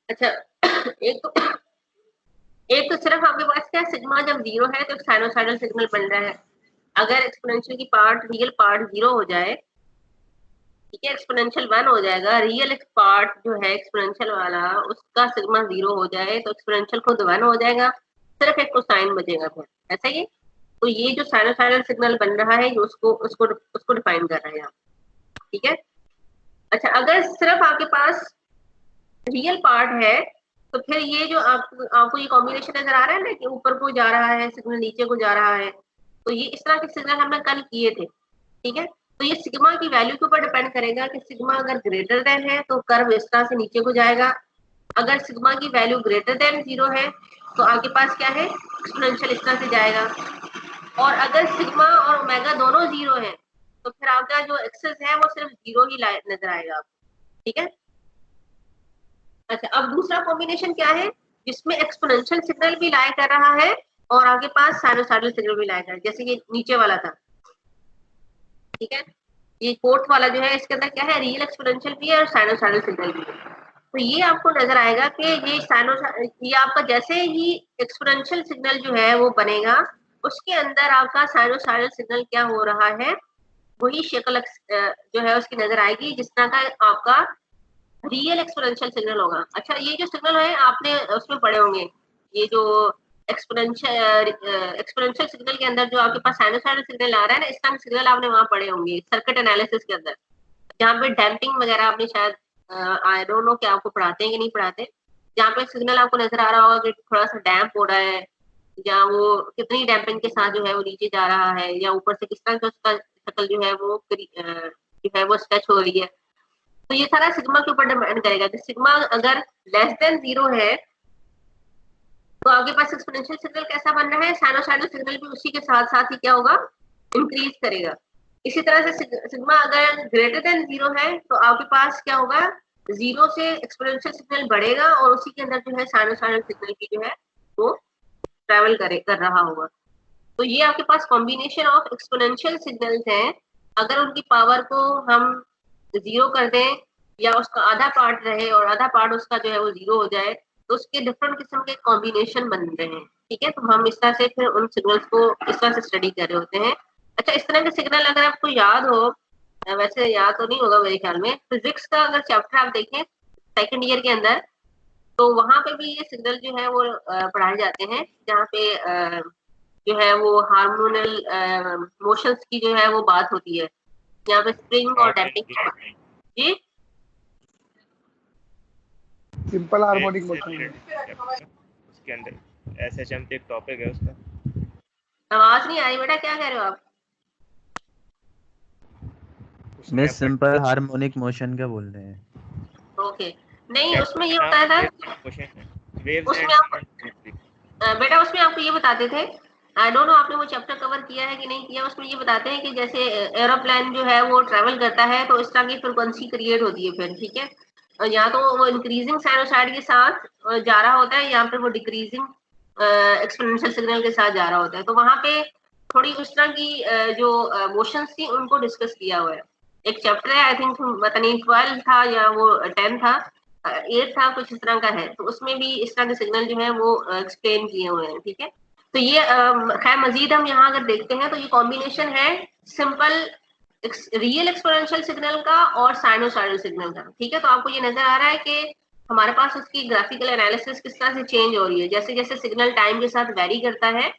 अच्छा एक तो सिर्फ आपके पास क्या सिग्मा जब 0 है तो साइनोसाइडल सिग्नल बन रहा है। अगर एक्सपोनेंशियल की पार्ट रियल पार्ट 0 हो जाए, ठीक है, एक्सपोनेंशियल 1 हो जाएगा, रियल पार्ट जो है एक्सपोनेंशियल वाला उसका सिग्मा 0 हो जाए तो एक्सपोनेंशियल खुद 1 हो जाएगा, सिर्फ एक कोसाइन बचेगा फिर, ऐसा ही। तो ये जो साइनोसाइडल सिग्नल बन रहा है ये उसको उसको उसको डिफाइन कर रहे हैं आप, ठीक है। अच्छा अगर सिर्फ आपके पास रियल पार्ट है तो फिर ये जो आपको ये कॉम्बिनेशन नजर आ रहा है ना कि ऊपर को जा रहा है सिग्नल, नीचे को जा रहा है, तो ये इस तरह के सिग्नल हमने कल किए थे, ठीक है। तो ये सिग्मा की वैल्यू के ऊपर डिपेंड करेगा कि सिग्मा अगर ग्रेटर देन है तो कर्व इस तरह से नीचे को जाएगा, अगर सिग्मा की वैल्यू ग्रेटर देन 0 है तो आपके पास क्या है एक्सपोनेंशियल इस तरह से जाएगा, और अगर सिग्मा और ओमेगा दोनों 0 है तो फिर आपका जो एक्सेस है वो सिर्फ 0 ही नजर आएगा आपको, ठीक है। अच्छा अब दूसरा कॉम्बिनेशन क्या है जिसमें एक्सपोनेंशियल सिग्नल भी लाई कर रहा है और आपके पास साइनोसाइडल सिग्नल भी लाई कर रहा है, जैसे ये नीचे वाला था, ठीक है। ये फोर्थ वाला जो है इसके अंदर क्या है रियल एक्सपोनेंशियल भी है और साइनोसाइडल सिग्नल भी है। तो ये आपको नजर आएगा कि ये आपका जैसे ही एक्सपोनेंशियल सिग्नल जो है वो बनेगा उसके अंदर आपका साइनोसाइडल सिग्नल क्या हो रहा है वही शक्ल जो है उसकी नजर आएगी जिस तरह का आपका रियल एक्सपोनेंशियल सिग्नल होगा। अच्छा ये जो सिग्नल है आपने उसमें पढ़े होंगे, ये जो एक्सपोनेंशियल सिग्नल के अंदर जो आपके पास साइनोसाइडल सिग्नल आ रहा है ना, इस तरह के सिग्नल आपने वहां पढ़े होंगे सर्किट एनालिसिस के अंदर, जहाँ पे डैम्पिंग वगैरह आपने शायद आई डोंट नो कि आपको पढ़ाते हैं कि नहीं पढ़ाते, जहाँ पे सिग्नल आपको नजर आ रहा होगा कि थोड़ा सा डैम्प हो रहा है, या वो कितनी डैम्पिंग के साथ जो है वो नीचे जा रहा है, या ऊपर से किस तरह का उसका शक्ल जो है वो स्ट्रेच हो रही है। तो ये सारा सिग्मा के ऊपर डिपेंड करेगा कि सिग्मा अगर लेस देन 0 है तो आपके पास एक्सपोनेंशियल सिग्नल कैसा बन रहा है, साइनोसाइडल सिग्नल भी उसी के साथ साथ ही क्या होगा इंक्रीज करेगा। इसी तरह से सिग्मा अगर ग्रेटर देन 0 है तो आपके पास क्या होगा 0 से एक्सपोनेंशियल सिग्नल बढ़ेगा और उसी के अंदर जो है साइनोसाइडल सिग्नल की जो है वो ट्रेवल कर रहा होगा। तो ये आपके पास कॉम्बिनेशन ऑफ एक्सपोनेंशियल सिग्नल्स हैं, अगर उनकी पावर को हम 0 कर दें या उसका आधा पार्ट रहे और आधा पार्ट उसका जो है वो 0 हो जाए तो उसके डिफरेंट किस्म के कॉम्बिनेशन बन रहे हैं, ठीक है। तो हम इस तरह से फिर उन सिग्नल्स को इस तरह से स्टडी कर रहे होते हैं। अच्छा इस तरह के सिग्नल अगर आपको याद हो, वैसे याद तो नहीं होगा मेरे ख्याल में, फिजिक्स का अगर चैप्टर आप देखें सेकंड ईयर के अंदर तो वहां पे भी ये सिग्नल जो है वो पढ़ाए जाते हैं, जहाँ पे जो है वो हार्मोनल मोशंस की जो है वो बात होती है, यहाँ पे स्प्रिंग और डैम्पिंग की बात। जी सिंपल हार्मोनिक मोशन उसके अंदर एसएचएम पे एक टॉपिक है उसका। आवाज नहीं आ रही बेटा, क्या कह रहे हो आप? मैं सिंपल हार्मोनिक मोशन का बोल रहे हैं। ओके नहीं उसमें ये बताया था उसमें आप बेटा उसमें आपको ये बताते थे, आई डोंट नो आपने वो चैप्टर कवर किया है कि नहीं किया, उसमें ये बताते हैं कि जैसे एरोप्लेन जो है वो ट्रेवल करता है तो इस तरह की फ्रिक्वेंसी क्रिएट होती है फिर, ठीक है। यहाँ तो वो इंक्रीजिंग साइनोसाइड के साथ जा रहा होता है, यहाँ पे वो डिक्रीजिंग एक्सपोनेंशियल सिग्नल के साथ जा रहा होता है, तो वहां पे थोड़ी उस तरह की जो मोशंस थी उनको डिस्कस किया हुआ है। एक चैप्टर है आई थिंक पता नहीं 12 था या वो 10 था 8 था कुछ इस तरह का है, तो उसमें भी इस तरह के सिग्नल जो है वो एक्सप्लेन किए हुए हैं, ठीक है। तो ये खैर मजीद हम यहाँ अगर देखते हैं तो ये कॉम्बिनेशन है सिंपल रियल एक्सपोनेंशियल सिग्नल का और साइनोसाइडल सिग्नल का, ठीक है। तो आपको ये नजर आ रहा है कि हमारे पास उसकी ग्राफिकल एनालिसिस किस तरह से चेंज हो रही है, जैसे जैसे सिग्नल टाइम के साथ वेरी करता है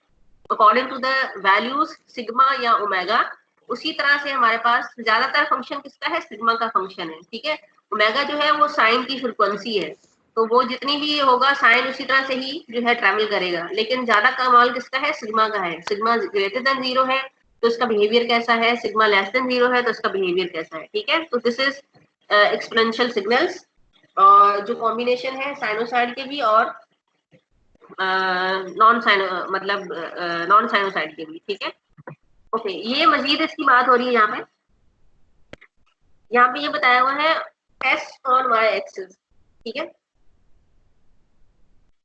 according to the values sigma या ओमेगा, उसी तरह से हमारे पास ज्यादातर फंक्शन किसका है सिग्मा का फंक्शन है, ठीक है। ओमेगा जो है वो साइन की फ्रिक्वेंसी है, तो वो जितनी भी होगा साइन उसी तरह से ही जो है ट्रैवल करेगा, लेकिन ज्यादा कमाल किसका है सिग्मा का है। सिग्मा ग्रेटर देन 0 है तो इसका बिहेवियर कैसा है, सिग्मा लेस देन 0 है तो इसका बिहेवियर कैसा है, ठीक है। तो दिस इज एक्सपोनेंशियल सिग्नल्स और जो कॉम्बिनेशन है साइनोसाइड के भी और नॉन साइनोसाइड के भी, ठीक है। ओके ये मजीद इसकी बात हो रही है यहाँ पे ये बताया हुआ है एस ऑन वाई एक्सिस, ठीक है।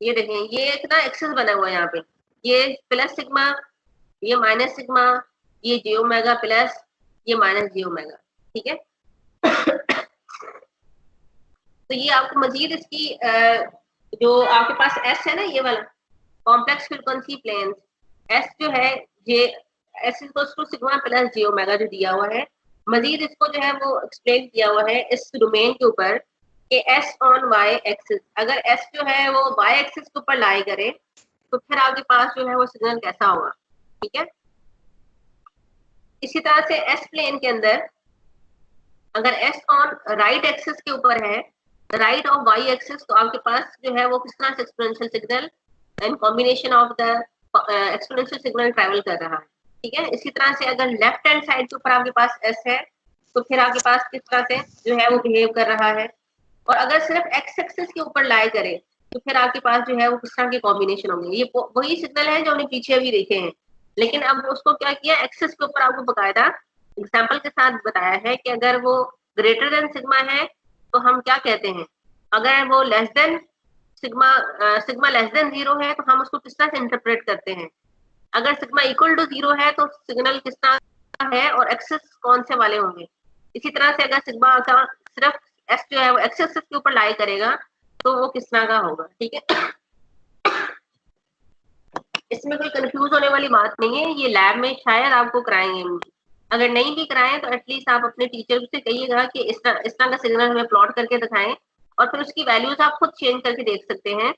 ये देखें ये एक ना एक्सिस बना हुआ है यहाँ पे, ये प्लस सिग्मा, ये माइनस सिग्मा, ये जे ओमेगा प्लस, ये माइनस जे ओमेगा, ठीक है। तो ये आपको मजीद इसकी जो आपके पास एस है ना, ये वाला कॉम्प्लेक्स फ्रीक्वेंसी प्लेन्स, एस जो है j s equals to sigma plus j omega जो दिया हुआ है, मजीद इसको जो है वो एक्सप्लेन किया हुआ है इस डोमेन के ऊपर कि एस ऑन वाई एक्सिस, अगर एस जो है वो वाई एक्सिस के ऊपर लाई करे तो फिर आपके पास जो है वो सिग्नल कैसा होगा, ठीक है। इसी तरह से एस प्लेन के अंदर अगर एस ऑन राइट एक्सिस के ऊपर है, राइट ऑफ वाई एक्सिस, तो आपके पास जो है वो किस तरह से exponential signal and combination of the exponential signal travel कर रहा है, ठीक है। इसी तरह से अगर लेफ्ट हैंड साइड के ऊपर आपके पास एस है तो फिर आपके पास किस तरह से जो है वो बिहेव कर रहा है, और अगर सिर्फ एक्स एक्सिस के ऊपर लाई करे तो फिर आपके पास जो है वो किस तरह के कॉम्बिनेशन होंगे। ये वही सिग्नल है जो हमने पीछे अभी देखे हैं, लेकिन अब उसको क्या किया, एक्सिस के ऊपर आपको बकायदा एग्जाम्पल के साथ बताया है कि अगर वो ग्रेटर देन सिग्मा है तो हम क्या कहते हैं, अगर वो less than sigma sigma less than 0 है तो हम उसको किस तरह से इंटरप्रेट करते हैं, अगर सिग्मा इक्वल टू 0 है तो सिग्नल किस तरह का है और एक्सिस कौन से वाले होंगे। इसी तरह से अगर सिग्मा का सिर्फ एस जो है वो एक्स एक्सिस के ऊपर लाई करेगा तो वो किस तरह का होगा, ठीक है। इसमें कोई कंफ्यूज होने वाली बात नहीं है, ये लैब में शायद आपको कराएंगे, अगर नहीं भी कराएं तो एटलीस्ट आप अपने टीचर से कहिएगा कि इस तरह का सिग्नल हमें प्लॉट करके दिखाएं, और फिर उसकी वैल्यूज आप खुद चेंज करके देख सकते हैं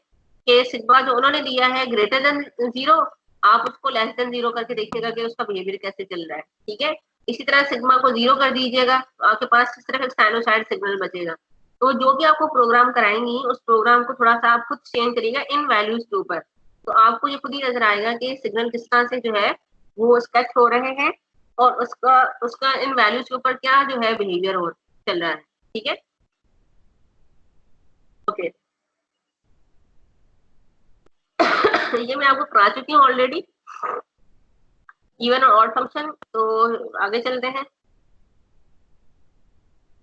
कि सिग्मा जो उन्होंने दिया है ग्रेटर देन 0, आप उसको लेस देन 0 करके देखिएगा कि उसका बिहेवियर कैसे चल रहा है, ठीक है। इसी तरह सिग्मा को 0 कर दीजिएगा तो आपके पास सिर्फ एक साइनोसाइड सिग्नल बचेगा। तो जो भी आपको प्रोग्राम कराएंगी उस प्रोग्राम को थोड़ा सा आप खुद चेंज करिएगा इन वैल्यूज के ऊपर, तो आपको ये खुद ही नजर आएगा कि सिग्नल किस तरह से जो है वो स्केच हो रहे हैं और उसका उसका इन वैल्यूज के ऊपर क्या जो है बिहेवियर हो चल रहा है, ठीक है। ओके ये मैं आपको करा चुकी हूँ ऑलरेडी, इवन और ऑड फंक्शन। तो आगे चलते हैं,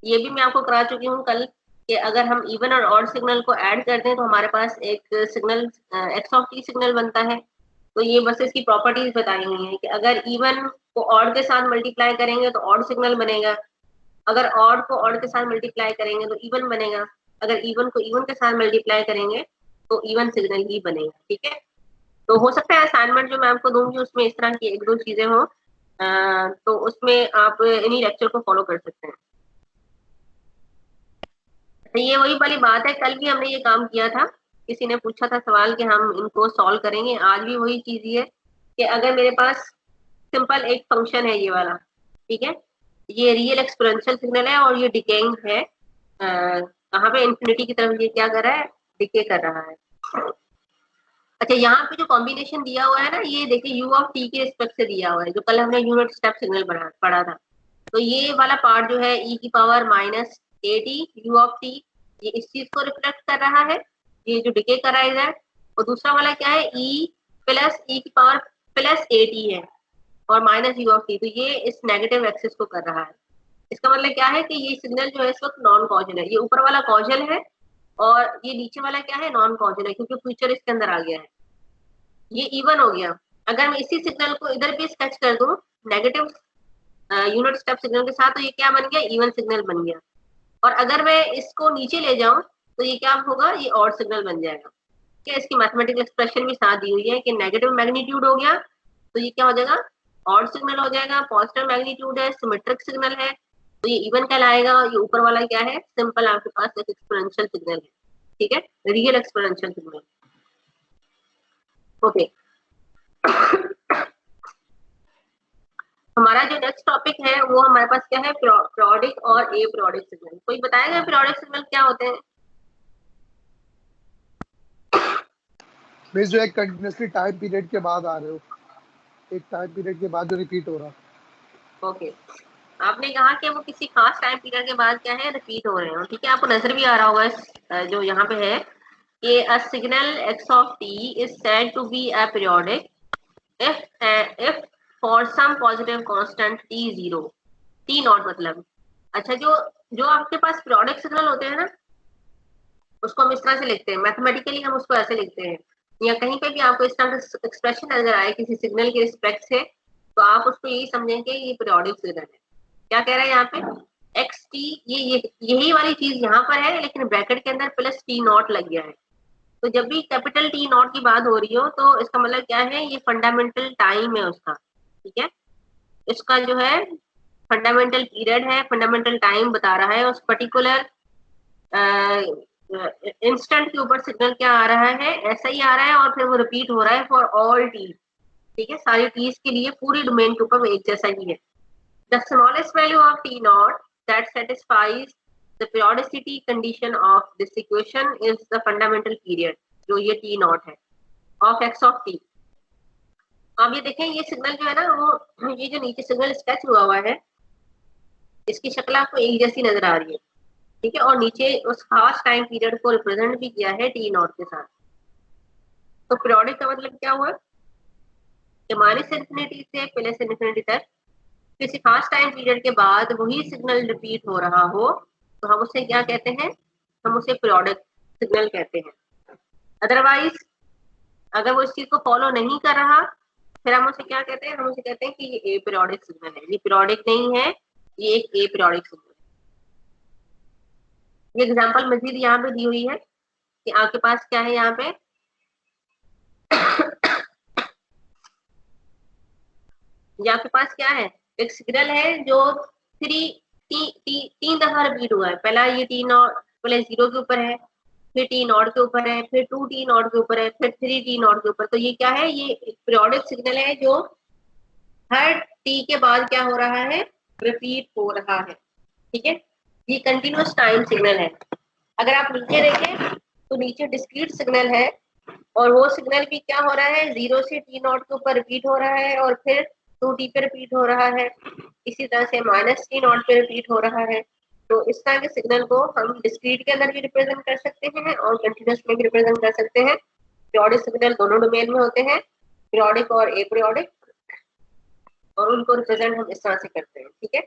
ये भी मैं आपको करा चुकी हूँ कल कि अगर हम इवन और ऑड सिग्नल को ऐड कर दें तो हमारे पास एक signal x of T signal बनता है। तो ये बस इसकी प्रॉपर्टीज बताई हुई है कि अगर इवन को ऑड के साथ मल्टीप्लाई करेंगे तो ऑड सिग्नल बनेगा, अगर ऑड को ऑड के साथ मल्टीप्लाई करेंगे तो इवन बनेगा, अगर इवन को इवन के साथ मल्टीप्लाई करेंगे तो इवन सिग्नल ही बनेगा, ठीक है। तो हो सकता है असाइनमेंट जो मैं आपको दूंगी उसमें इस तरह की एक दो चीजें हो, तो उसमें आप इन्हीं लेक्चर को फॉलो कर सकते हैं। तो ये वही वाली बात है, कल भी हमने ये काम किया था, किसी ने पूछा था सवाल कि हम इनको सॉल्व करेंगे, आज भी वही चीज ही है कि अगर मेरे पास सिंपल एक फंक्शन है ये वाला, ठीक है, ये रियल एक्सपोनेंशियल सिग्नल है और ये डिकेइंग है, कहाँ पे इंफिनिटी की तरफ ये क्या कर रहा है, डिके कर रहा है। अच्छा यहाँ पे जो कॉम्बिनेशन दिया हुआ है ना, ये देखिए u ऑफ t के रिस्पेक्ट से दिया हुआ है, जो कल हमने यूनिट स्टेप सिग्नल पढ़ा था। तो ये वाला पार्ट जो है e की power minus AT u of t, ये इस चीज को रिफ्लेक्ट कर रहा है, ये जो डिके कर रहा है, और दूसरा वाला क्या है e प्लस e की पावर प्लस AT है और माइनस u ऑफ t, तो ये इस नेगेटिव एक्सिस को कर रहा है। इसका मतलब क्या है कि ये सिग्नल जो है इस वक्त नॉन कॉजल है, ये ऊपर वाला कॉजल है और ये नीचे वाला क्या है, नॉन कॉजल है, क्योंकि फ्यूचर इसके अंदर आ गया है, ये इवन हो गया। अगर मैं इसी सिग्नल को इधर भी स्केच कर दूं नेगेटिव यूनिट स्टेप सिग्नल के साथ, तो ये क्या बन गया, इवन सिग्नल बन गया। और अगर मैं इसको नीचे ले जाऊं तो ये क्या होगा, ये ऑड सिग्नल बन जाएगा। क्या इसकी मैथमेटिकल एक्सप्रेशन भी साथ दी हुई है कि नेगेटिव मैग्नीट्यूड हो गया तो ये क्या हो जाएगा, ऑड सिग्नल हो जाएगा, पॉजिटिव मैग्नीट्यूड है, सिमेट्रिक सिग्नल है तो ये इवन कहलाएगा। ये ऊपर वाला क्या है, सिंपल आपके पास एक एक्सपोनेंशियल सिग्नल है, ठीक है, रियल एक्सपोनेंशियल सिग्नल। ओके हमारा जो नेक्स्ट टॉपिक है वो हमारे पास क्या है, पीरियोडिक और ए पीरियोडिक सिग्नल। कोई बताएगा पीरियोडिक सिग्नल क्या होते हैं? बेस जो है कंटिन्यूअसली टाइम पीरियड के बाद आ रहे हो, एक टाइम पीरियड के बाद जो रिपीट हो रहा। ओके आपने कहा कि वो किसी खास टाइम पीरियड के बाद क्या है, रिपीट हो रहे हैं, ठीक है। आपको नजर भी आ रहा होगा जो यहाँ पे है कि a signal x of t is said to be a periodic if for some positive constant t0 t not मतलब। अच्छा जो आपके पास पीरियोडिक सिग्नल होते हैं ना, उसको हम इस तरह से लिखते हैं, मैथमेटिकली हम उसको ऐसे लिखते हैं, या कहीं पे भी आपको इस तरह का एक्सप्रेशन नजर आए किसी सिग्नल के रिस्पेक्ट से, तो आप उसको यही समझें कि ये पीरियोडिक सिग्नल है। क्या कह रहे हैं यहाँ पे, एक्स टी, ये यही वाली चीज यहाँ पर है, लेकिन ब्रैकेट के अंदर प्लस टी नॉट लग गया है। तो जब भी कैपिटल टी नॉट की बात हो रही हो तो इसका मतलब क्या है, ये फंडामेंटल टाइम है उसका, ठीक है। इसका जो है फंडामेंटल पीरियड है, फंडामेंटल टाइम बता रहा है, उस पर्टिकुलर इंस्टेंट के ऊपर सिग्नल क्या आ रहा है, ऐसा ही आ रहा है, और फिर वो रिपीट हो रहा है फॉर ऑल टी, ठीक है, सारी टीज के लिए पूरी डोमेन के ऊपर एक जैसा ही है। The smallest value of T not that satisfies the periodicity condition of this equation is the fundamental period, जो ये टी नॉट है, ऑफ एक्स ऑफ टी। अब ये देखें, ये सिग्नल जो है ना, वो ये जो नीचे सिग्नल स्केच हुआ हुआ है, इसकी शक्ल आपको एक जैसी नजर आ रही है, ठीक है, और नीचे उस खास टाइम पीरियड को रिप्रेजेंट भी किया है टी नॉट के साथ। तो पीरियोडिक का मतलब क्या हुआ कि माइनस इन्फिनिटी से प्लस इन्फिनिटी तक किसी खास टाइम पीरियड के बाद वही सिग्नल रिपीट हो रहा हो, तो हम उसे क्या कहते हैं, हम उसे पीरियोडिक सिग्नल कहते हैं। अदरवाइज अगर वो इस चीज को फॉलो नहीं कर रहा, फिर हम उसे क्या कहते हैं, हम उसे कहते हैं कि ये अपीरियोडिक सिग्नल है। ये पीरियोडिक नहीं है, ये एक अपीरियोडिक सिग्नल है। ये एग्जांपल मजीद यहाँ पे दी हुई है कि आपके पास क्या है, यहाँ पे ये आपके पास क्या है, एक सिग्नल है जो तीन दफा रिपीट हुआ है। पहला ये टी नॉट पहले 0 के ऊपर है, फिर टी नॉट के ऊपर है, फिर 2 टी नॉट के ऊपर है, फिर 3 टी नॉट के ऊपर। तो ये क्या है, ये एक पीरियोडिक सिग्नल है जो हर टी के बाद क्या हो रहा है, रिपीट हो रहा है, ठीक है। ये कंटिन्यूअस टाइम सिग्नल है। अगर आप नीचे देखें तो नीचे डिस्क्रीट सिग्नल है, और वो सिग्नल भी क्या हो रहा है, 0 से टी नॉट के ऊपर रिपीट हो रहा है, और फिर 2 टी पे रिपीट हो रहा है, इसी तरह से माइनस टी नॉट पे रिपीट हो रहा है। तो इस तरह के सिग्नल को हम डिस्क्रीट के अंदर भी रिप्रेजेंट कर सकते हैं और कंटिन्यूअस में भी रिप्रेजेंट कर सकते हैं। पीरियोडिक सिग्नल दोनों डोमेन में होते हैं, पीरियोडिक और अपीरियोडिक, और उनको रिप्रेजेंट हम इस तरह से करते हैं, ठीक है।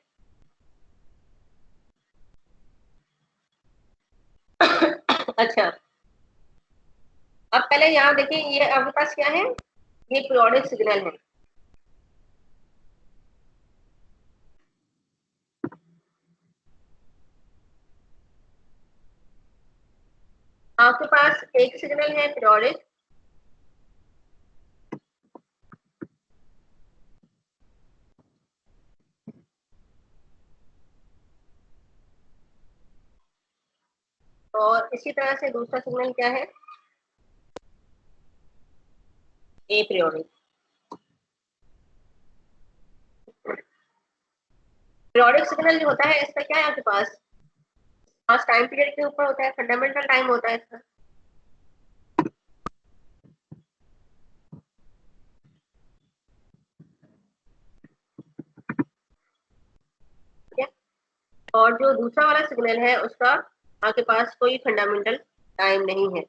अच्छा, अब पहले यहाँ देखिए, ये आपके पास क्या है, ये पीरियोडिक सिग्नल है। आपके पास एक सिग्नल है पीरियोडिक, और इसी तरह से दूसरा सिग्नल क्या है, अपीरियोडिक। पीरियोडिक सिग्नल जो होता है, इसका क्या है आपके पास, खास टाइम पीरियड के ऊपर होता है, फंडामेंटल टाइम होता है इसका, ठीक है। और जो दूसरा वाला सिग्नल है उसका आपके पास कोई फंडामेंटल टाइम नहीं है।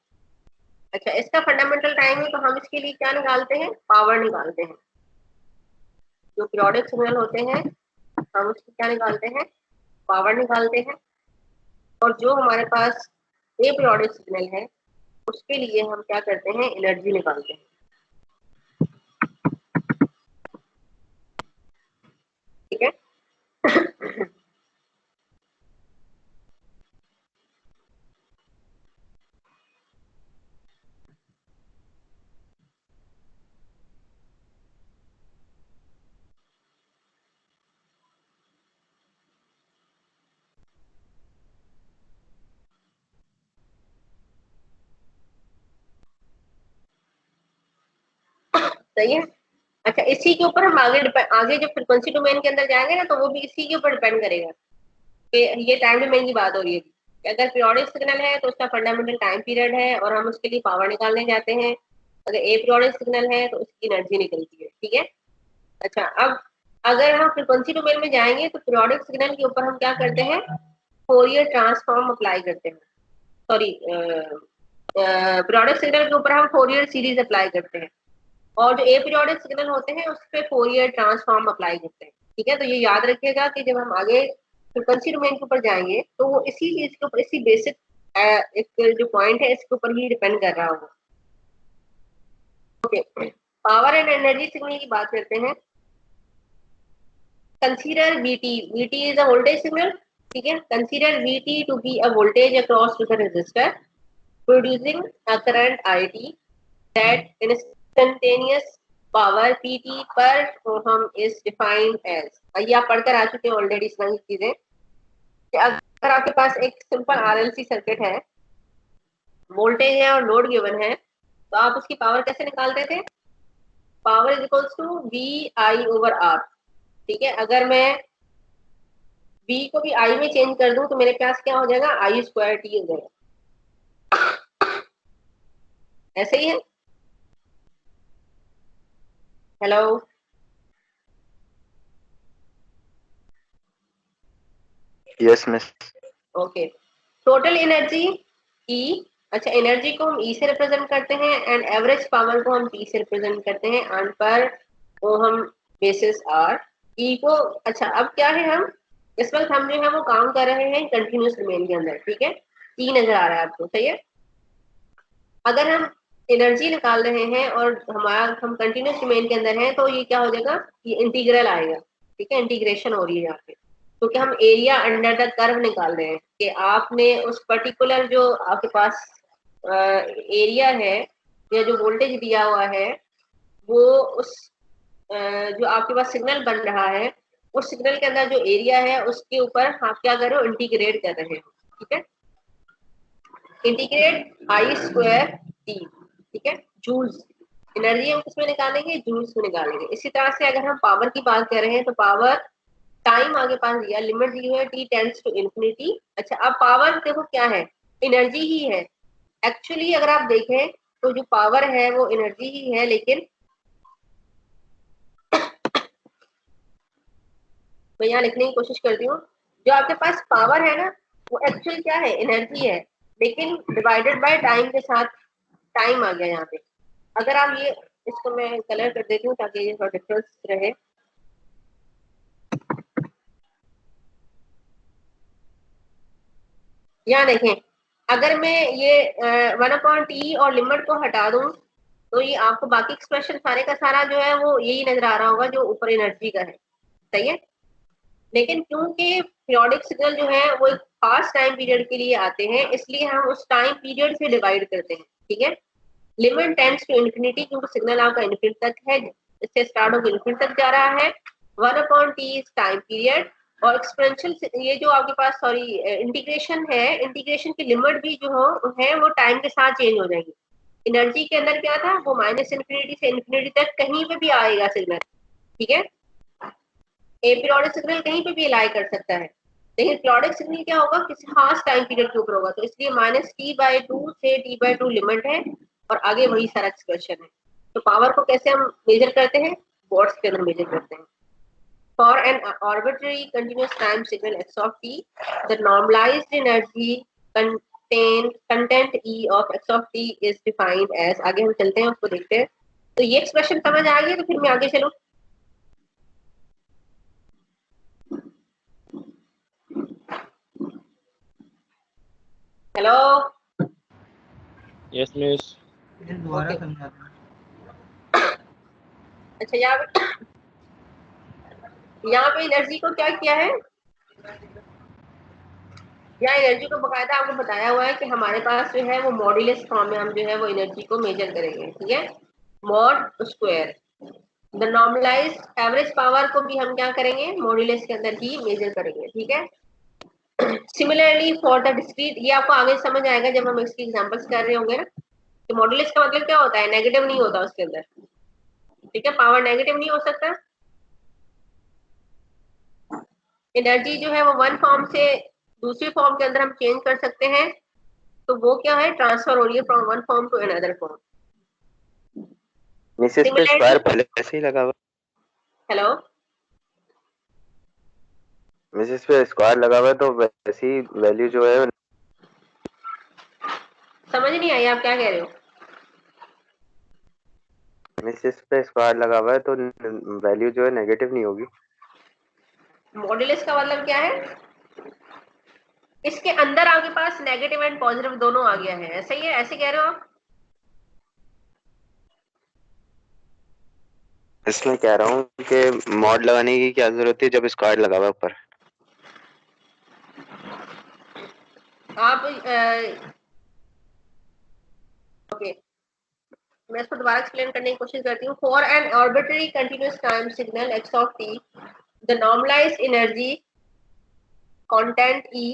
अच्छा, इसका फंडामेंटल टाइम है, तो हम इसके लिए क्या निकालते हैं, पावर निकालते हैं। जो पीरियोडिक सिग्नल होते हैं हम उसकी क्या निकालते हैं, पावर निकालते हैं। और जो हमारे पास अपीरियोडिक सिग्नल है उसके लिए हम क्या करते हैं, एनर्जी निकालते हैं, ठीक है। सही है। अच्छा, इसी के ऊपर हम आगे जब फ्रीक्वेंसी डोमेन के अंदर जाएंगे ना, तो वो भी इसी के ऊपर डिपेंड करेगा कि ये टाइम डोमेन की बात हो रही है कि अगर पीरियोडिक सिग्नल है तो उसका फंडामेंटल टाइम पीरियड है और हम उसके लिए पावर निकालने जाते हैं। अगर अपीरियोडिक सिग्नल है तो उसकी एनर्जी निकलती है, ठीक है। अच्छा, अब अगर हम फ्रीक्वेंसी डोमेन में जाएंगे तो पीरियोडिक सिग्नल के ऊपर हम क्या करते हैं, फोरियर ट्रांसफॉर्म अप्लाई करते हैं। सॉरी, पीरियोडिक सिग्नल के ऊपर हम फोरियर सीरीज अप्लाई करते हैं, और जो अपीरियोडिक सिग्नल होते हैं उस पर फोरियर ट्रांसफॉर्म अप्लाई करते हैं, ठीक है। तो ये याद रखिएगा कि जब हम आगे फ्रीक्वेंसी डोमेन के ऊपर जाएंगे तो वो इसी चीज के ऊपर, इसी बेसिक एक जो पॉइंट है इसके ऊपर ही डिपेंड कर रहा होगा। Okay, power and energy signal की बात करते हैं। Consider VT, VT is a voltage signal, ठीक है। Consider VT to be a voltage across to the resistor producing a current IT that instantaneous power PT per ohm is defined as. ये आप पढ़कर आ चुके हैं ऑलरेडी इस तरह की चीजें कि अगर आपके पास एक सिंपल RLC सर्किट है, वोल्टेज है और लोड गिवन है, तो आप उसकी पावर कैसे निकालते थे? Power is equals to VI/R। ठीक है, अगर मैं V को भी I में चेंज कर दूं तो मेरे पास क्या हो जाएगा? I²T हो जाएगा। ऐसे ही है। Hello, yes miss. Okay. Total energy E, अच्छा एनर्जी को हम E से रिप्रेजेंट करते हैं एंड एवरेज पावर को हम P से रिप्रेजेंट करते हैं एंड पर ओहम बेसिस R। E को, अच्छा अब क्या है, हम इस वक्त हम जो है वो काम कर रहे हैं कंटिन्यूस डोमेन के अंदर। ठीक है, E नजर आ रहा है आपको, सही है। अगर हम एनर्जी निकाल रहे हैं और हम कंटिन्यूस डोमेन के अंदर हैं तो ये क्या हो जाएगा? ये इंटीग्रल आएगा। ठीक है, इंटीग्रेशन हो रही है यहाँ पे, क्योंकि हम एरिया अंडर द कर्व निकाल रहे हैं कि आपने उस पर्टिकुलर जो आपके पास एरिया है या जो वोल्टेज दिया हुआ है वो उस जो आपके पास सिग्नल बन रहा है उस सिग्नल के अंदर जो एरिया है उसके ऊपर आप क्या कर रहे हो? इंटीग्रेट कर रहे हो। ठीक है, इंटीग्रेट I²T। ठीक है, जूल्स एनर्जी हम किसमें निकालेंगे? जूल्स में निकालेंगे। इसी तरह से अगर हम पावर की बात कर रहे हैं तो पावर टाइम आगे पास दिया, लिमिट दी हुई है T टेंड्स टू इन्फिनिटी। अच्छा, अब पावर देखो क्या है? एनर्जी ही है। एक्चुअली अगर आप देखें तो जो पावर है वो एनर्जी ही है, लेकिन मैं यहाँ लिखने की कोशिश करती हूँ, जो आपके पास पावर है ना वो एक्चुअल क्या है? एनर्जी है, लेकिन डिवाइडेड बाय टाइम के साथ टाइम आ गया यहाँ पे। अगर आप ये, इसको मैं कलर कर देती हूँ ताकि ये थोड़ा डिफरेंस रहे। यहाँ देखें, अगर मैं ये 1/T और लिमिट को हटा दूं तो ये आपको बाकी एक्सप्रेशन सारे का सारा जो है वो यही नजर आ रहा होगा जो ऊपर एनर्जी का है, सही है। लेकिन क्योंकि पीरियोडिक सिग्नल जो है वो एक खास टाइम पीरियड के लिए आते हैं, इसलिए हम उस टाइम पीरियड से डिवाइड करते हैं। ठीक है, लिमिट टेंड्स टू इन्फिनिटी, क्योंकि सिग्नल आपका इन्फिनिटी तक है, इससे स्टार्ट होकर इन्फिनिटी तक जा रहा है। 1/T इज टाइम पीरियड, और एक्सपोनेंशियल ये जो आपके पास सॉरी इंटीग्रेशन है, इंटीग्रेशन की लिमिट भी जो है वो टाइम के साथ चेंज हो जाएगी। एनर्जी के अंदर क्या था? वो -इन्फिनिटी से इन्फिनिटी तक कहीं पे भी आएगा सिग्नल। ठीक है, ए पीरियोडिक सिग्नल कहीं पे भी लाई कर सकता है, लेकिन पीरियोडिक सिग्नल क्या होगा? किसी खास टाइम पीरियड के ऊपर होगा, तो इसलिए -T/2 से T/2 लिमिट है और आगे वही सारा एक्सप्रेशन है। तो पावर को कैसे हम मेजर करते हैं? वॉट्स के अंदर मेजर करते हैं। For an arbitrary continuous time signal x of t, the normalized energy content E of x of t is defined as, आगे हम चलते हैं उसको देखते हैं। तो ये एक्सप्रेशन समझ आ गई, तो फिर मैं आगे चलूं। Hello, yes miss. दोबारा समझा दें। अच्छा यहाँ पे एनर्जी को क्या किया है? यहाँ एनर्जी को बकायदा आपको बताया हुआ है कि हमारे पास जो है वो मॉड्यूलस फॉर्म में हम जो है वो एनर्जी को मेजर करेंगे। ठीक है, mod square the normalised average power को भी हम क्या करेंगे? मॉड्यूलस के अंदर ही मेजर करेंगे। ठीक है, सिमिलरली फॉर द डिस्क्रीट, ये आपको आगे समझ आएगा जब हम इसकी एग्जांपल्स कर रहे होंगे ना, कि मॉड्यूलस का मतलब क्या होता है? नेगेटिव नहीं होता उसके अंदर। ठीक है, पावर नेगेटिव नहीं हो सकता। एनर्जी जो है वो वन फॉर्म से दूसरी फॉर्म के अंदर हम चेंज कर सकते हैं, तो वो क्या है? ट्रांसफर हो रही है from one form to another form. मिसेस पे स्क्वायर पहले ऐसे ही लगा हुआ। हेलो, मिसेस पे स्क्वायर लगा हुआ है तो वैसी वैल्यू जो है समझ नहीं आई आप क्या कह रहे हो? मिसेस पे स्क्वायर लगा हुआ है तो वैल्यू जो है नेगेटिव नहीं होगी। मॉड्यूलस का मतलब क्या है? इसके अंदर आपके पास नेगेटिव एंड पॉजिटिव दोनों आ गया है, ऐसा ही है? ऐसे कह रहे हो आप? इसमें कह रहा हूँ कि मॉड लगाने की क्या जरूरत है जब स्क्वायर लगा हुआ है ऊपर। आप ओके, मैं इसको दोबारा एक्सप्लेन करने की कोशिश करती हूँ। For an arbitrary continuous time signal x of t, the normalised energy content E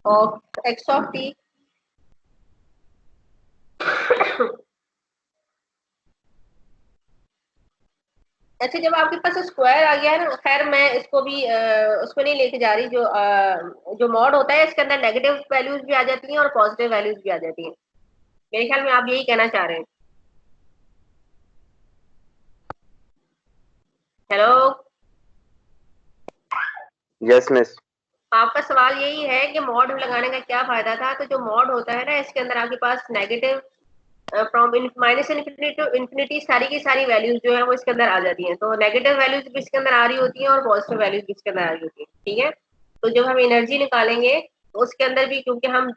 of x of t अच्छा, जब आपके पास स्क्वायर आ गया है ना, खैर मैं इसको भी उसको नहीं लेके जा रही, जो मॉड होता है इसके अंदर नेगेटिव वैल्यूज भी आ जाती हैं और पॉजिटिव वैल्यूज भी आ जाती हैं। मेरे ख्याल में आप यही कहना चाह रहे हैं। Hello, yes miss. आपका सवाल यही है कि मॉड लगाने का क्या फायदा था। तो जो मॉड होता है ना, इसके अंदर आपके पास negative from minus infinity to infinity सारी की सारी वैल्यूज जो है वो इसके अंदर आ जाती हैं। तो नेगेटिव वैल्यूज भी इसके अंदर आ रही होती हैं और पॉजिटिव वैल्यूज भी इसके अंदर आ रही होती हैं। ठीक है, तो जब हम एनर्जी निकालेंगे तो उसके अंदर भी, क्योंकि हम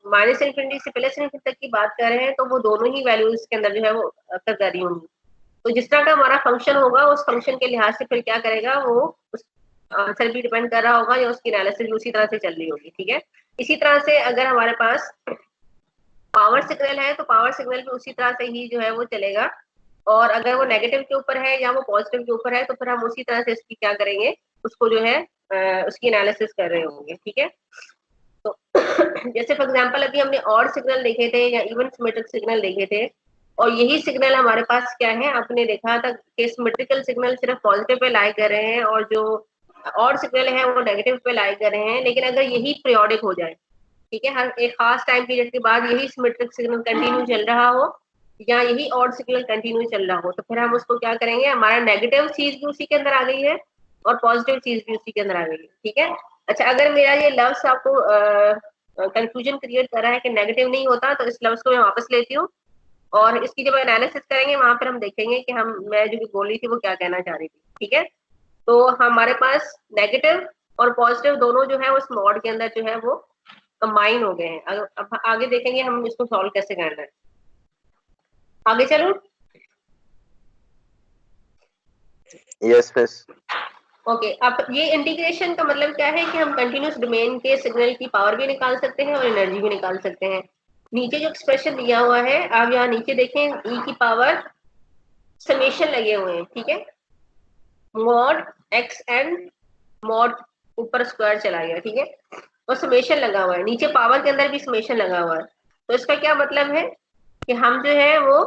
माइनस इन्फिनिटी से प्लस इन्फिनिटी तक की बात कर रहे हैं, तो वो दोनों ही वैल्यूज इसके अंदर जो है वो अकर कर रही होंगी। तो जिस तरह का हमारा फंक्शन होगा उस फंक्शन के लिहाज से फिर क्या करेगा, वो उस आंसर भी डिपेंड कर रहा होगा या उसकी एनालिसिस भी उसी तरह से चल रही होगी। ठीक है, इसी तरह से अगर हमारे पास पावर सिग्नल है तो पावर सिग्नल भी उसी तरह से ही जो है वो चलेगा, और अगर वो नेगेटिव के ऊपर है या वो पॉजिटिव के ऊपर है तो फिर हम उसी तरह से इसकी क्या करेंगे, उसको जो है उसकी एनालिसिस कर रहे होंगे। ठीक है, तो जैसे फॉर एग्जांपल अभी हमने ऑड सिग्नल देखे थे या इवन सिमेट्रिक सिग्नल देखे थे, और यही सिग्नल हमारे पास क्या है, आपने देखा था कि सिमेट्रिकल सिग्नल सिर्फ पॉजिटिव पे लाई कर रहे हैं और जो ऑड सिग्नल है वो नेगेटिव पे लाई कर रहे हैं। लेकिन अगर यही पीरियोडिक हो जाए, ठीक है, हर एक खास टाइम पीरियड के बाद यही सिमेट्रिक सिग्नल कंटिन्यू चल रहा हो या यही ऑड सिग्नल कंटिन्यू चल रहा हो, तो फिर हम उसको क्या करेंगे, हमारा नेगेटिव चीज भी उसी के अंदर आ गई है और पॉजिटिव चीज भी उसी के अंदर आ गई है। ठीक है, अच्छा, अगर मेरा ये लफ्ज आपको कंफ्यूजन क्रिएट कर रहा है कि नेगेटिव नहीं होता, तो इस लफ्ज को मैं वापस लेती हूँ और इसकी जब एनालिसिस करेंगे वहां पर हम देखेंगे कि मैं जो भी बोल रही थी वो क्या कहना चाह रही थी। ठीक है, तो हमारे पास नेगेटिव और पॉजिटिव दोनों जो है उस मॉड के अंदर जो है वो कंबाइन हो गए हैं। अब आगे देखेंगे हम इसको सॉल्व कैसे करना है। आगे चलो। Yes miss. ओके, अब ये इंटीग्रेशन का मतलब क्या है कि हम कंटिन्यूस डोमेन के सिग्नल की पावर भी निकाल सकते हैं और एनर्जी भी निकाल सकते हैं। नीचे जो एक्सप्रेशन दिया हुआ है, आप यहाँ नीचे देखें, ई की पावर समेशन लगे हुए हैं। ठीक है, मॉड एक्स एंड मॉड ऊपर स्क्वायर चला गया। ठीक है, और समेशन लगा हुआ है, नीचे पावर के अंदर भी समेशन लगा हुआ है। तो इसका क्या मतलब है कि हम जो है वो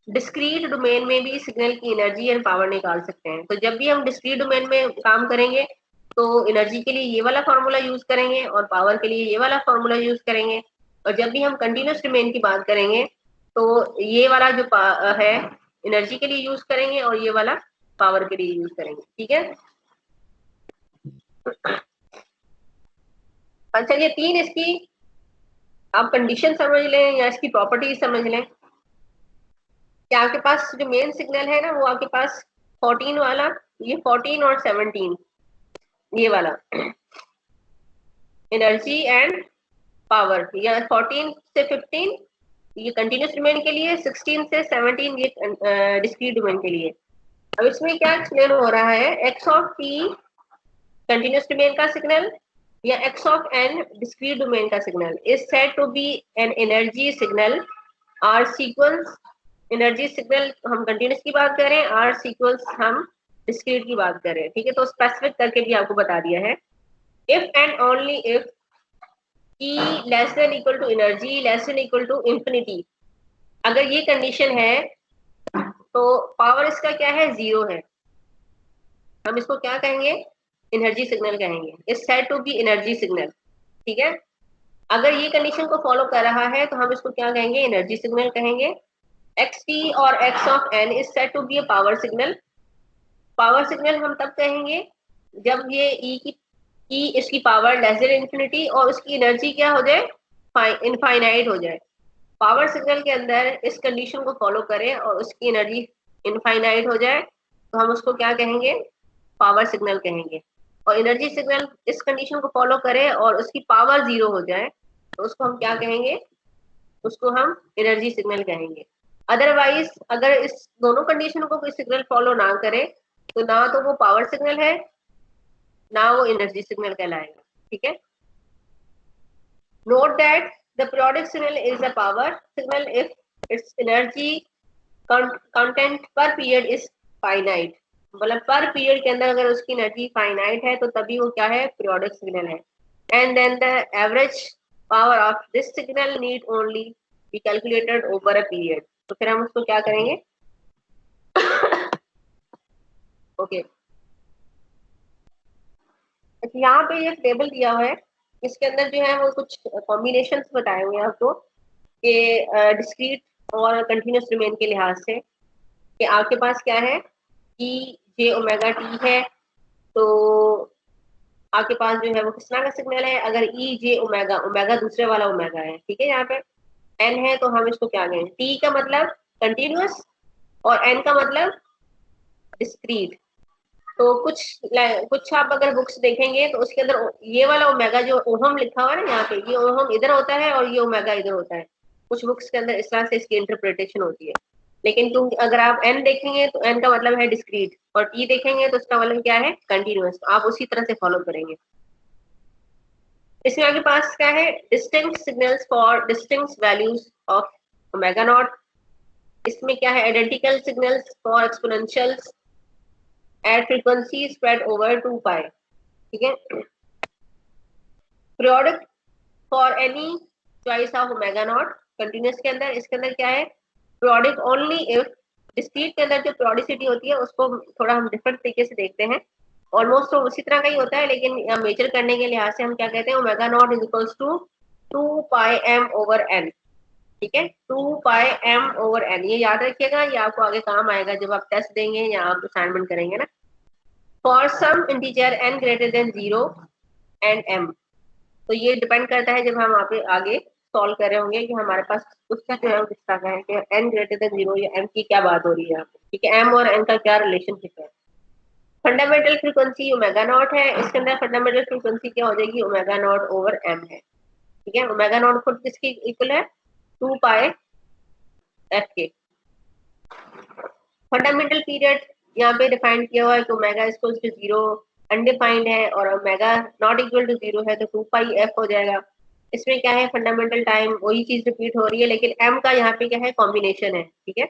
डिस्क्रीट डोमेन में भी सिग्नल की एनर्जी एंड पावर निकाल सकते हैं। तो जब भी हम डिस्क्रीट डोमेन में काम करेंगे तो एनर्जी के लिए ये वाला फॉर्मूला यूज करेंगे और पावर के लिए ये वाला फॉर्मूला यूज करेंगे, और जब भी हम कंटिन्यूस डोमेन की बात करेंगे तो ये वाला जो है एनर्जी के लिए यूज करेंगे और ये वाला पावर के लिए यूज करेंगे। ठीक है, अच्छा, ये तीन इसकी आप कंडीशन समझ लें या इसकी प्रॉपर्टी समझ लें कि आपके पास जो मेन सिग्नल है ना वो आपके पास 14 वाला, ये 14 और 17 ये वाला एनर्जी एंड पावर, या 14 से 15 ये कंटिन्यूस डोमेन के लिए, 16 से 17 ये डिस्क्रीट डोमेन के लिए। अब इसमें क्या एक्सप्लेन हो रहा है, x of T continuous domain का सिग्नल या x of n discrete domain का signal is said to be an energy signal r sequence। Energy signal हम कंटिन्यूस की बात कर रहे हैं, r सीक्वेंस हम डिस्क्रीट की बात कर रहे हैं। ठीक है, तो स्पेसिफिक करके भी आपको बता दिया है, if and only if e less than equal to energy less than equal to infinity, अगर ये कंडीशन है तो पावर इसका क्या है, 0 है। हम इसको क्या कहेंगे, एनर्जी सिग्नल कहेंगे, is said to be energy signal. ठीक है, अगर ये कंडीशन को फॉलो कर रहा है तो हम इसको क्या कहेंगे, एनर्जी सिग्नल कहेंगे। एक्स टी और x of n is said to be a power signal. Power signal हम तब कहेंगे जब ये ई इसकी पावर लेस देन इंफिनिटी और उसकी एनर्जी क्या हो जाए, इनफाइनाइट हो जाए। पावर सिग्नल के अंदर इस कंडीशन को फॉलो करें और उसकी एनर्जी इनफाइनाइट हो जाए तो हम उसको क्या कहेंगे, पावर सिग्नल कहेंगे। और एनर्जी सिग्नल इस कंडीशन को फॉलो करे और उसकी पावर 0 हो जाए तो उसको हम क्या कहेंगे, उसको हम एनर्जी सिग्नल कहेंगे। अदरवाइज अगर इस दोनों कंडीशन को कोई सिग्नल फॉलो ना करे तो ना तो वो पावर सिग्नल है ना वो एनर्जी सिग्नल कहलाएगा। ठीक है, Note that the periodic signal is a power signal if its energy content per period is finite. मतलब पर पीरियड के अंदर अगर उसकी एनर्जी फाइनाइट है तो तभी वो क्या है, पीरियोडिक सिग्नल है. And then the average power of this signal need only be calculated over a period. तो फिर हम उसको क्या करेंगे, ओके यहाँ पे एक टेबल दिया हुआ है, इसके अंदर जो है वो कुछ कॉम्बिनेशंस बताए हुए हैं आपको कि डिस्क्रीट और कंटिन्यूस डोमेन के लिहाज से कि आपके पास क्या है, ई जे ओमेगा टी है, तो आपके पास जो है वो किस तरह का सिग्नल है. अगर ई जे ओमेगा, ओमेगा दूसरे वाला ओमेगा है, ठीक है, यहाँ पे एन है तो हम इसको क्या कहें, टी का मतलब कंटिन्यूस और एन का मतलब डिस्क्रीट. तो कुछ आप अगर बुक्स देखेंगे तो उसके अंदर ये वाला ओमेगा जो ओहम लिखा हुआ है ना यहाँ पे, ये ओहम इधर होता है और ये ओमेगा इधर होता है. कुछ बुक्स के अंदर इस तरह से इसकी इंटरप्रिटेशन होती है. लेकिन क्योंकि अगर आप एन देखेंगे तो एन का मतलब है डिस्क्रीट और टी देखेंगे तो उसका मतलब क्या है, कंटिन्यूअस. तो आप उसी तरह से फॉलो करेंगे. इसमें आपके पास क्या है, distinct signals for distinct values of omega naught. इसमें क्या है, identical signals for एक्सपोनेंशियल्स at frequency spread over 2 pi. ठीक है, periodic for any choice of omega naught. continuous के अंदर, इसके अंदर क्या है, periodic only if discrete के अंदर जो periodicity होती है उसको थोड़ा हम डिफरेंट तरीके से देखते हैं. ऑलमोस्ट तो उसी तरह का ही होता है, लेकिन मेजर करने के लिहाज से हम क्या कहते हैं, omega not is equals to 2 pi m over n. ठीक है, 2 पाई एम ओवर एन, ये याद रखिएगा, ये आपको आगे काम आएगा जब आप टेस्ट देंगे या आप असाइनमेंट करेंगे ना. For some integer n greater than 0 and m. तो ये डिपेंड करता है जब हम आगे सॉल्व कर रहे होंगे कि हमारे पास उसका जो है किस तरह का है कि n ग्रेटर देन 0 या m की क्या बात हो रही है यहाँ पे. ठीक है, m और n का क्या रिलेशनशिप है. फंडामेंटल फ्रीक्वेंसी ओमेगा नॉट है, इसके अंदर फंडामेंटल फ्रीक्वेंसी क्या हो जाएगी, ओमेगा नॉट ओवर m है. ठीक है, ओमेगा नॉट खुद किसकी इक्वल है, 2 पाई f के. फंडामेंटल पीरियड यहाँ पे डिफाइन किया हुआ है कि ओमेगा इक्वल टू 0 अनडिफाइंड है और ओमेगा नॉट इक्वल टू 0 है तो 2 पाई एफ हो जाएगा. इसमें क्या है, फंडामेंटल टाइम वही चीज रिपीट हो रही है, लेकिन एम का यहाँ पे क्या है, कॉम्बिनेशन है. ठीक है,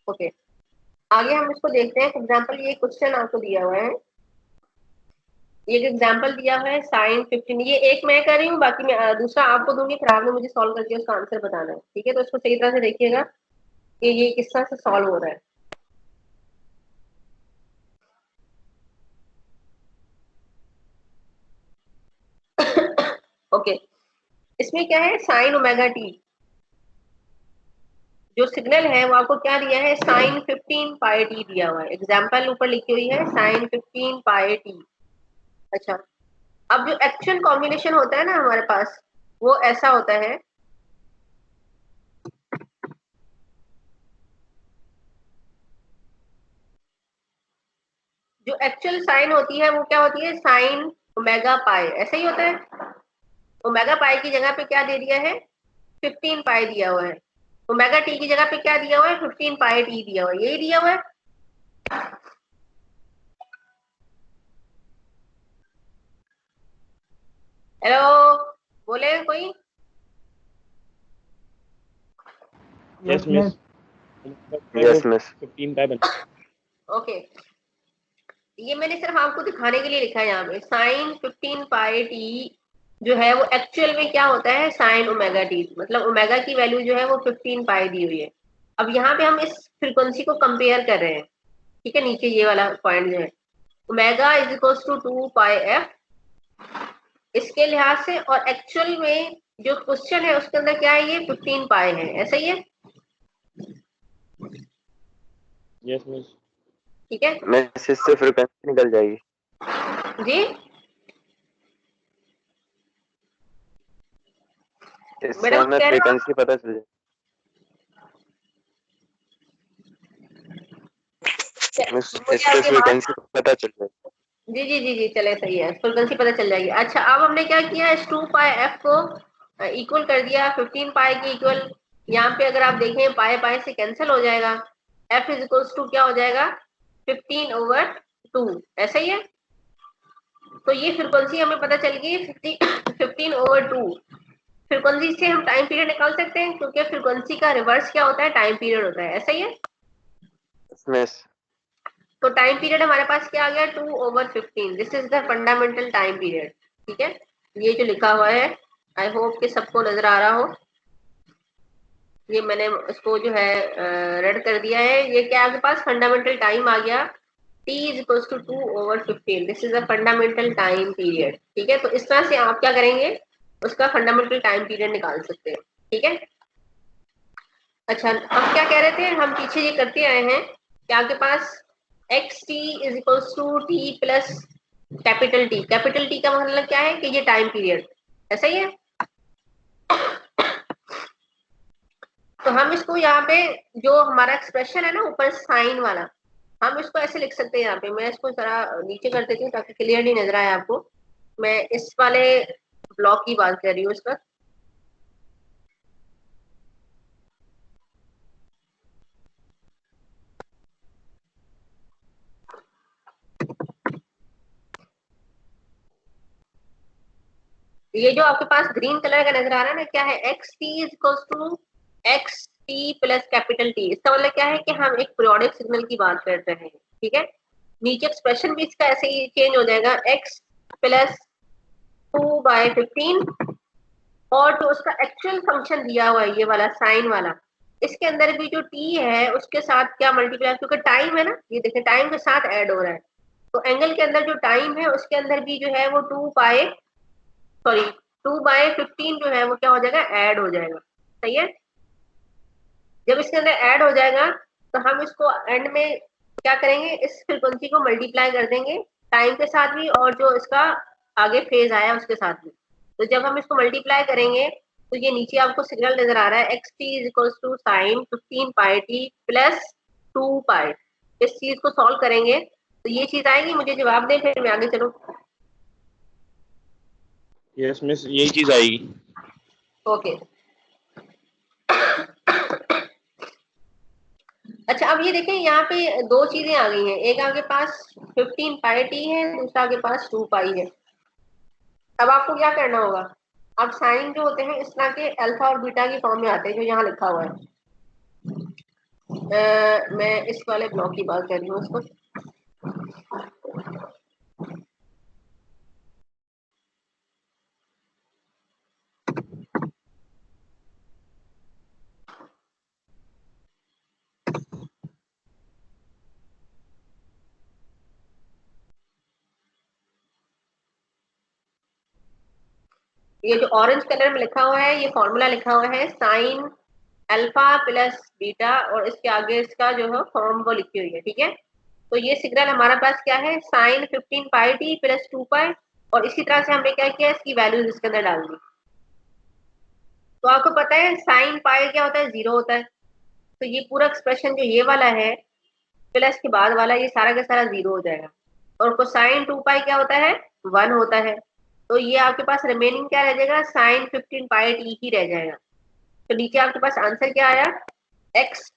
ओके आगे हम इसको देखते हैं. एग्जांपल, ये क्वेश्चन आपको दिया हुआ है, एक एग्जांपल दिया हुआ है साइन 15. ये एक मैं कर रही हूँ, बाकी मैं दूसरा आपको दूंगी, फिर आपने मुझे सॉल्व करके उसका आंसर बताना है. ठीक है, तो इसको सही तरह से देखिएगा कि ये किस तरह से सॉल्व हो रहा है. ओके इसमें क्या है, साइन ओमेगा टी जो सिग्नल है वो आपको क्या दिया है, साइन 15 पाई टी दिया हुआ है. एग्जांपल ऊपर लिखी हुई है साइन 15 पाई टी. अच्छा, अब जो एक्चुअल कॉम्बिनेशन होता है ना हमारे पास, वो ऐसा होता है, जो एक्चुअल साइन होती है वो क्या होती है, साइन ओमेगा पाई. ऐसा ही होता है, ओमेगा पाई की जगह पे क्या दे दिया है, 15 पाई दिया हुआ है. ओमेगा टी की जगह पे क्या दिया हुआ है, 15 पाई टी दिया हुआ है, यही दिया हुआ है. हेलो, बोले कोई. Yes miss. Yes miss. 15 पाई बन. ओके ये मैंने सिर्फ आपको दिखाने के लिए लिखा है यहाँ पे, साइन 15 पाई टी जो है वो एक्चुअल में क्या होता है, साइन ओमेगा टी. मतलब ओमेगा की वैल्यू जो है वो 15 पाई दी हुई है. अब यहाँ पे हम इस फ्रीक्वेंसी को कंपेयर कर रहे हैं. ठीक है, नीचे ये वाला पॉइंट जो है, omega is equals to 2 pi f इसके लिहाज से, और एक्चुअल में जो क्वेश्चन है उसके अंदर क्या है, ये 15 पाई है. ऐसा ही है. Yes miss. ठीक है मिस, इससे फ्रीक्वेंसी निकल जाएगी. जी, इससे मैडम हमें कह रहे हो आप? फ्रीक्वेंसी पता चल जाएगी. मिस, मुझे इससे आपकी बात, फ्रीक्वेंसी पता चल जाएगी. जी जी जी जी चले, सही है, फ्रीक्वेंसी पता चल जाएगी. अच्छा, अब हमने क्या किया, इस 2 पाई एफ को इक्वल कर दिया 15 पाई के इक्वल. यहाँ पे अगर आप देखें पाई पाई से कैंसिल हो जाएगा, एफ इज इक्वल्स टू क्या हो जाएगा, 15 ओवर 2. ऐसा ही है. तो ये फ्रीक्वेंसी हमें पता चल गई 15/2। फ्रीक्वेंसी से हम टाइम पीरियड निकाल सकते हैं, क्योंकि फ्रीक्वेंसी का रिवर्स क्या होता है, टाइम पीरियड होता है, ऐसा ही है। मिस तो टाइम पीरियड हमारे पास क्या आ गया, 2/15। This is the fundamental time period. ठीक है, ये जो लिखा हुआ है आई होप कि सबको नजर आ रहा हो। ये मैंने इसको जो है रेड कर दिया है। ये क्या आपके पास फंडामेंटल टाइम आ गया, t is equal to 2/15। This is a fundamental time period. ठीक है, तो इस तरह से आप क्या करेंगे, उसका फंडामेंटल टाइम पीरियड निकाल सकते हैं। ठीक है, अच्छा हम क्या कह रहे थे, हम पीछे ये करते आए हैं कि आपके पास xt is equal to t plus capital T. Capital T का मतलब क्या है कि ये टाइम पीरियड, ऐसा ही है। तो हम इसको यहाँ पे जो हमारा एक्सप्रेशन है ना ऊपर साइन वाला, हम इसको ऐसे लिख सकते हैं। यहाँ पे मैं इसको जरा नीचे कर देती हूँ ताकि क्लियरली नजर आए आपको। मैं इस वाले ब्लॉक की बात कर रही हूँ इसका। ये जो आपके पास ग्रीन कलर का नजर आ रहा है ना, क्या है, x T is equal to x t plus capital T. इसका मतलब क्या है कि हम एक पीरियोडिक सिग्नल की बात कर रहे हैं। ठीक है, नीचे एक्सप्रेशन भी इसका ऐसे ही चेंज हो जाएगा, एक्स प्लस 2/15 और जो उसका एक्चुअल फंक्शन दिया हुआ है ये वाला साइन वाला, इसके अंदर भी जो टी है उसके साथ क्या मल्टीप्लाई, क्योंकि टाइम है ना, ये देखिए टाइम के साथ ऐड हो रहा है। तो एंगल के अंदर जो टाइम है उसके अंदर भी जो है वो 2/15 जो है वो क्या हो जाएगा, ऐड हो जाएगा। सही है, जब इसके अंदर ऐड हो जाएगा तो हम इसको एंड में क्या करेंगे, इस फ्रीक्वेंसी को मल्टीप्लाई कर देंगे टाइम के साथ भी और जो इसका आगे फेज आया उसके साथ भी। तो जब हम इसको मल्टीप्लाई करेंगे तो ये नीचे आपको सिग्नल नजर आ रहा है, x T is equal to sine 15πt plus 2π। इस चीज को सॉल्व करेंगे तो ये चीज आएगी, मुझे जवाब दें फिर मैं आगे चलूं। यस मिस, यही चीज आएगी। ओके अच्छा, अब ये देखें यहाँ पे दो चीजें आ गई हैं, एक आपके पास 15πt है, दूसरा आपके पास 2π है। अब आपको क्या करना होगा, अब साइन जो होते हैं इस तरह के अल्फा और बीटा की फॉर्म में आते हैं जो यहाँ लिखा हुआ है। मैं इस वाले ब्लॉक की बात कर रही हूँ उसको। ये जो ऑरेंज कलर में लिखा हुआ है ये फॉर्मूला लिखा हुआ है, साइन अल्फा प्लस बीटा और इसके आगे इसका जो है फॉर्म वो लिखी हुई है। ठीक है, तो ये सिग्नल हमारे पास क्या है, साइन 15πt प्लस 2π और इसी तरह से हमने क्या किया, इसकी वैल्यूज इसके अंदर डाल दी। तो आपको पता है साइन पाई क्या होता है, 0 होता है। तो ये पूरा एक्सप्रेशन जो ये वाला है प्लस के बाद वाला ये सारा का सारा 0 हो जाएगा। और कोसाइन 2π क्या होता है, 1 होता है। तो ये आपके पास रिमेनिंग क्या रह जाएगा, साइन 15πt ही रह जाएगा। तो नीचे आपके पास आंसर क्या आया, एक्स,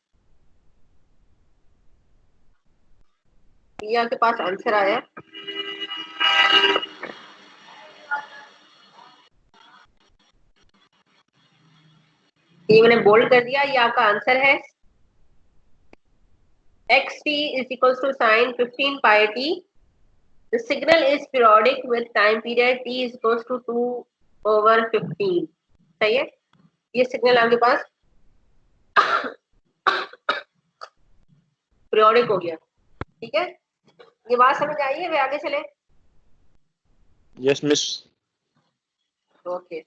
ये आपके पास आंसर आया। ये मैंने बोल्ड कर दिया, ये आपका आंसर है, xt is equals to sin 15πt. The signal is periodic with time period t is equals to 2/15. सही है, ये सिग्नल आपके पास पीरियोडिक हो गया। ठीक है, ये बात समझ आई है, वे आगे चले। Yes miss. ओके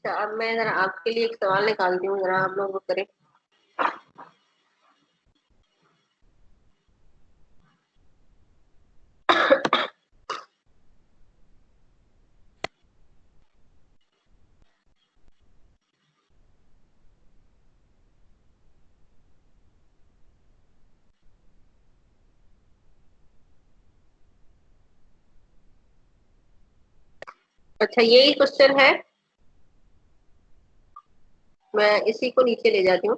अच्छा, अब मैं जरा आपके लिए एक सवाल निकालती हूँ, जरा आप लोग वो करें। अच्छा यही क्वेश्चन है, मैं इसी को नीचे ले जाती हूँ।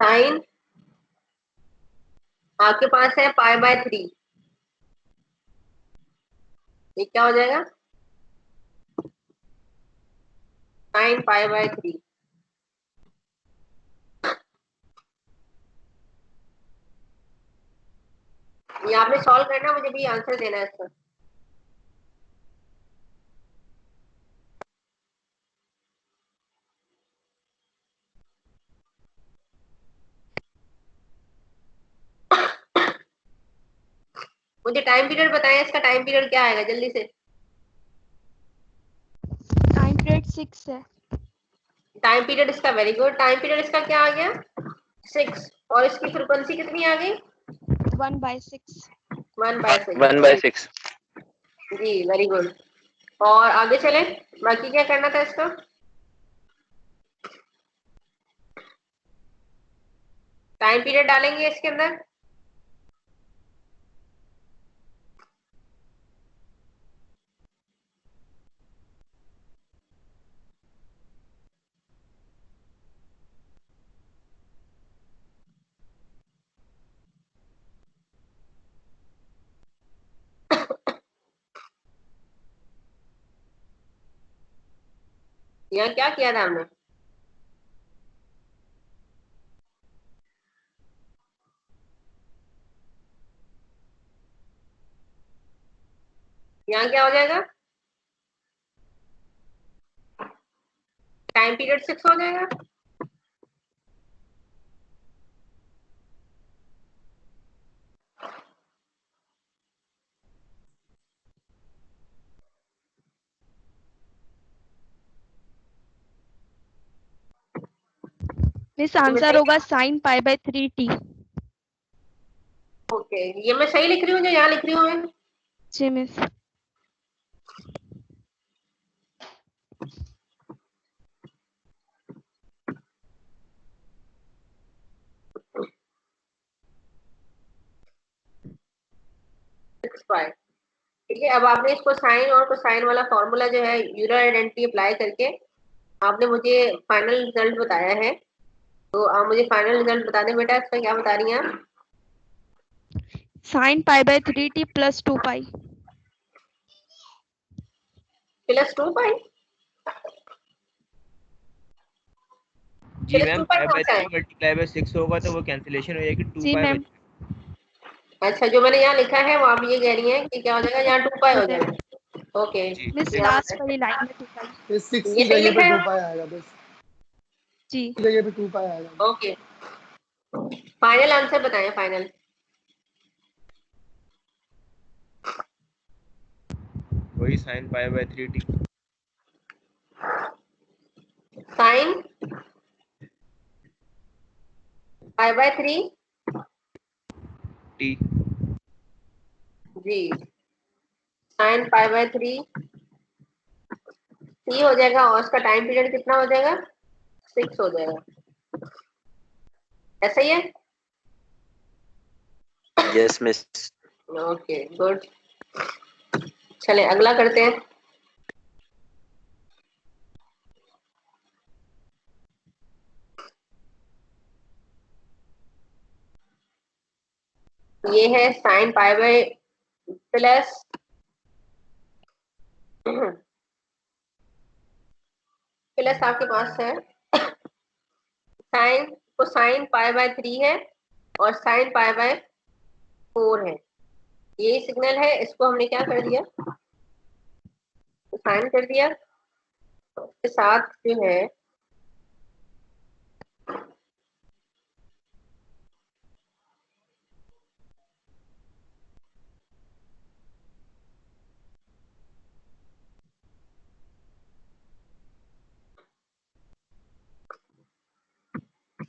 साइन आपके पास है π/3, ये क्या हो जाएगा? साइन π/3। ये आपने सॉल्व करना, मुझे भी आंसर देना है इसका। मुझे टाइम पीरियड बताएं, इसका टाइम पीरियड क्या आएगा जल्दी से। टाइम पीरियड 6 है। टाइम पीरियड इसका, वेरी गुड। टाइम पीरियड इसका क्या आ गया? 6। और इसकी फ्रीक्वेंसी कितनी आ गई? 1/6। 1/6। 1/6। जी वेरी गुड। और आगे चले, बाकी क्या करना था इसका? टाइम पीरियड डालेंगे इसके अंदर। यहाँ क्या किया था हमने? यहाँ क्या हो जाएगा? टाइम पीरियड 6 हो जाएगा। मिस आंसर होगा sin π/3t। ओके, ये मैं सही लिख रही हूँ जो यहाँ लिख रही हूँ मैं? जी मिस। ठीक है, अब आपने इसको साइन और कोसाइन वाला फॉर्मूला जो है यूलर आइडेंटिटी अप्लाई करके आपने मुझे फाइनल रिजल्ट बताया है। तो आप मुझे फाइनल रिजल्ट बता दें बेटा, इसका क्या बता रही हैं आप? sin π/3t + 2π। +2π? जी मैम, 2π कौन सा है? π/3 × 6 होगा तो वो कैंसिलेशन हो जाएगी, 2 जी पाई मैम। अच्छा, जो मैंने यहाँ लिखा है वो आप ये कह रही हैं कि क्या हो जाएगा, यहाँ 2π हो जाएगा। ओके, जी मिस जी। लास्ट वाली लाइन में 2π। इस 6 ये की सही जगह लिखा पे है? 2 पाई आएगा, बस जी की जगह पे 2 पाई आएगा। ओके, फाइनल आंसर बताएं, फाइनल। वही sin π/3t। Sine π/3 t। जी, साइन π/3 t हो जाएगा और उसका टाइम पीरियड कितना हो जाएगा? 6 हो जाएगा। ऐसा ही है? Yes miss. Okay good. चले अगला करते हैं। ये है साइन प्लस प्लस आपके पास है साइन, कोसाइन π/3 है और साइन π/4 है। ये सिग्नल है, इसको हमने क्या कर दिया, साइन कर दिया। उसके साथ जो है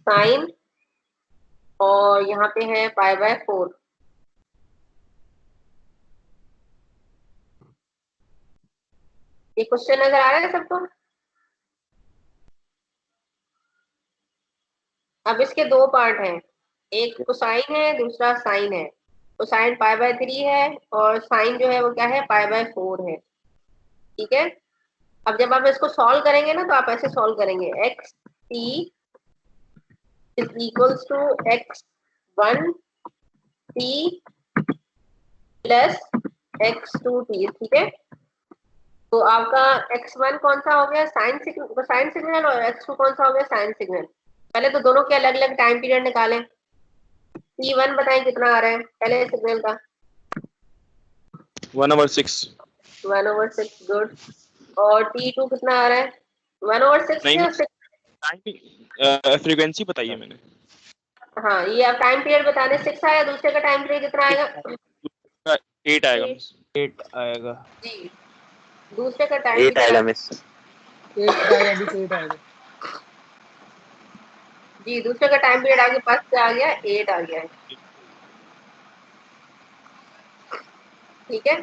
साइन और यहाँ पे है π/4। ये क्वेश्चन नजर आ रहा है सबको? अब इसके दो पार्ट हैं, एक कोसाइन है, दूसरा साइन है। कोसाइन π/3 है और साइन जो है वो क्या है, π/4 है। ठीक है, अब जब आप इसको सॉल्व करेंगे ना तो आप ऐसे सॉल्व करेंगे, x t is equals to x1 t plus x2 t, ठीक है। तो आपका x1 कौन सा हो गया, साइन सिग्नल, और x2 कौन सा हो गया, साइन सिग्नल। पहले तो दोनों के अलग अलग टाइम पीरियड निकालें। t1 बताएं कितना आ रहा है पहले सिग्नल का, 1/6। 1/6, गुड। और t2 कितना आ रहा है, 1/6 नहीं, या 6? फ्रीक्वेंसी बताइए मैंने। हाँ, ये आप टाइम पीरियड बताने 6 आया, दूसरे का टाइम पीरियड कितना आएगा, 8 आएगा। 8 आएगा। जी, दूसरे का टाइम 8 आएगा मिस। 8 आएगा मिस, 8 आएगा। जी, दूसरे का टाइम पीरियड आपके पास क्या आ गया, 8 आ गया है, ठीक है।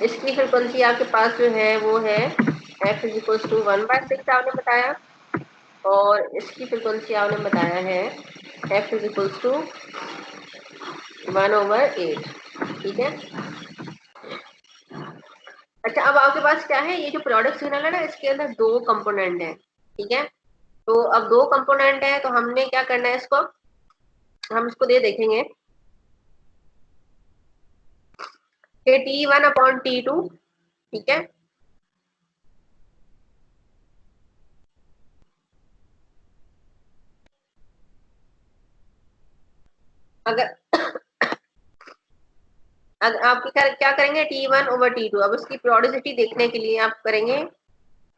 इसकी फ्रीक्वेंसी आपके पास जो है वो है f = 1/6 आपने बताया, और इसकी फ्रीक्वेंसी आपने बताया है f = 1/8, ठीक है। अच्छा, अब आपके पास क्या है, ये जो प्रोडक्ट सिग्नल है ना, इसके अंदर 2 कंपोनेंट है, ठीक है। तो अब 2 कंपोनेंट है, तो हमने क्या करना है, इसको हम इसको दे देखेंगे कि T1/T2, ठीक है। अगर आप क्या करेंगे, T1/T2, अब इसकी प्रोडिसिटी देखने के लिए आप करेंगे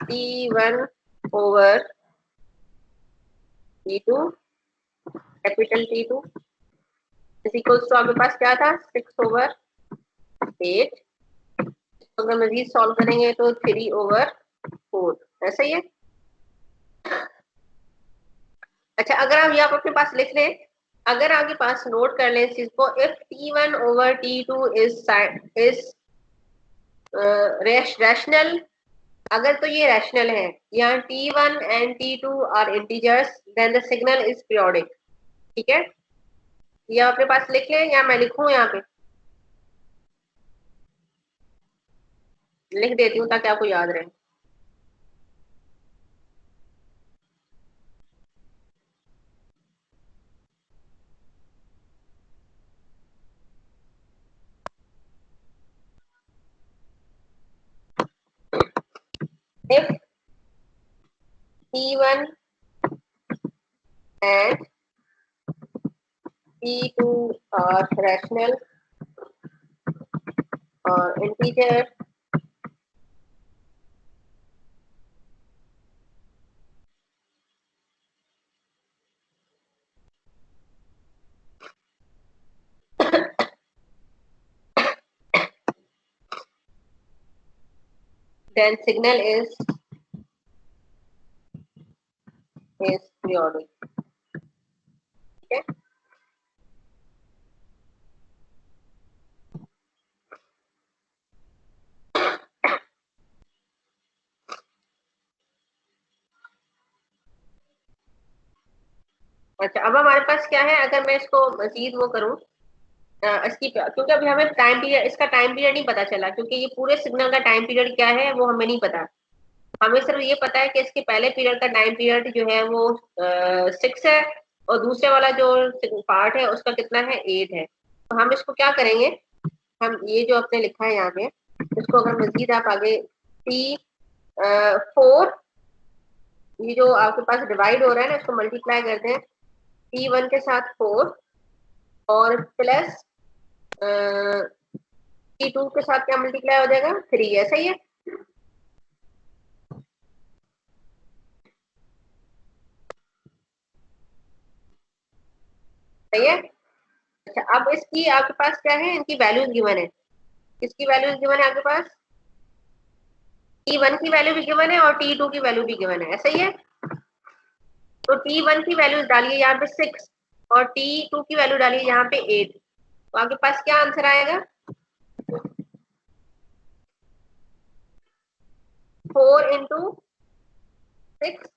T1/T2, capital T2 is equals to आपके पास क्या था, 6/8। अगर मजीद सॉल्व करेंगे तो 3/4, ऐसा ही है। अच्छा, अगर आप यहाँ पर अपने पास लिख लें, अगर आपके पास नोट कर लें इस चीज को, इफ T1/T2 इज रैशनल, अगर तो ये रैशनल है, यहाँ T1 and T2 are integers, then the signal is periodic, ठीक है। ये अपने पास लिख लें, या मैं लिखूं, यहाँ पे लिख देती हूँ ताकि आपको याद रहे। If T1 and T2 are rational or integer, then signal is periodic, ठीक है। अच्छा, अब हमारे पास क्या है, अगर मैं इसको मजीद वो करूं, इसकी, क्योंकि अभी हमें टाइम पीरियड, इसका टाइम पीरियड नहीं पता चला, क्योंकि ये पूरे सिग्नल का टाइम पीरियड क्या है वो हमें नहीं पता। हमें सिर्फ ये पता है कि इसके पहले पीरियड का टाइम पीरियड जो है वो 6 है, और दूसरे वाला जो पार्ट है उसका कितना है, 8 है। तो हम इसको क्या करेंगे, हम ये जो आपने लिखा है यहाँ पे, इसको अगर मजीद आप आगे T4, ये जो आपके पास डिवाइड हो रहा है ना, इसको मल्टीप्लाई करते हैं T1 के साथ 4, और प्लस T2 के साथ क्या मल्टीप्लाई हो जाएगा, 3, ऐसा ही है। सही है। अच्छा, अब इसकी आपके पास क्या है, इनकी वैल्यूज गिवन है, किसकी वैल्यूज गिवन है आपके पास, T1 की वैल्यू भी गिवन है और T2 की वैल्यू भी गिवन है, ऐसा ही है। तो T1 की वैल्यूज डालिए यहाँ पे 6, और T2 की वैल्यू डालिए यहाँ पे 8, तो आपके पास क्या आंसर आएगा, 4 × 6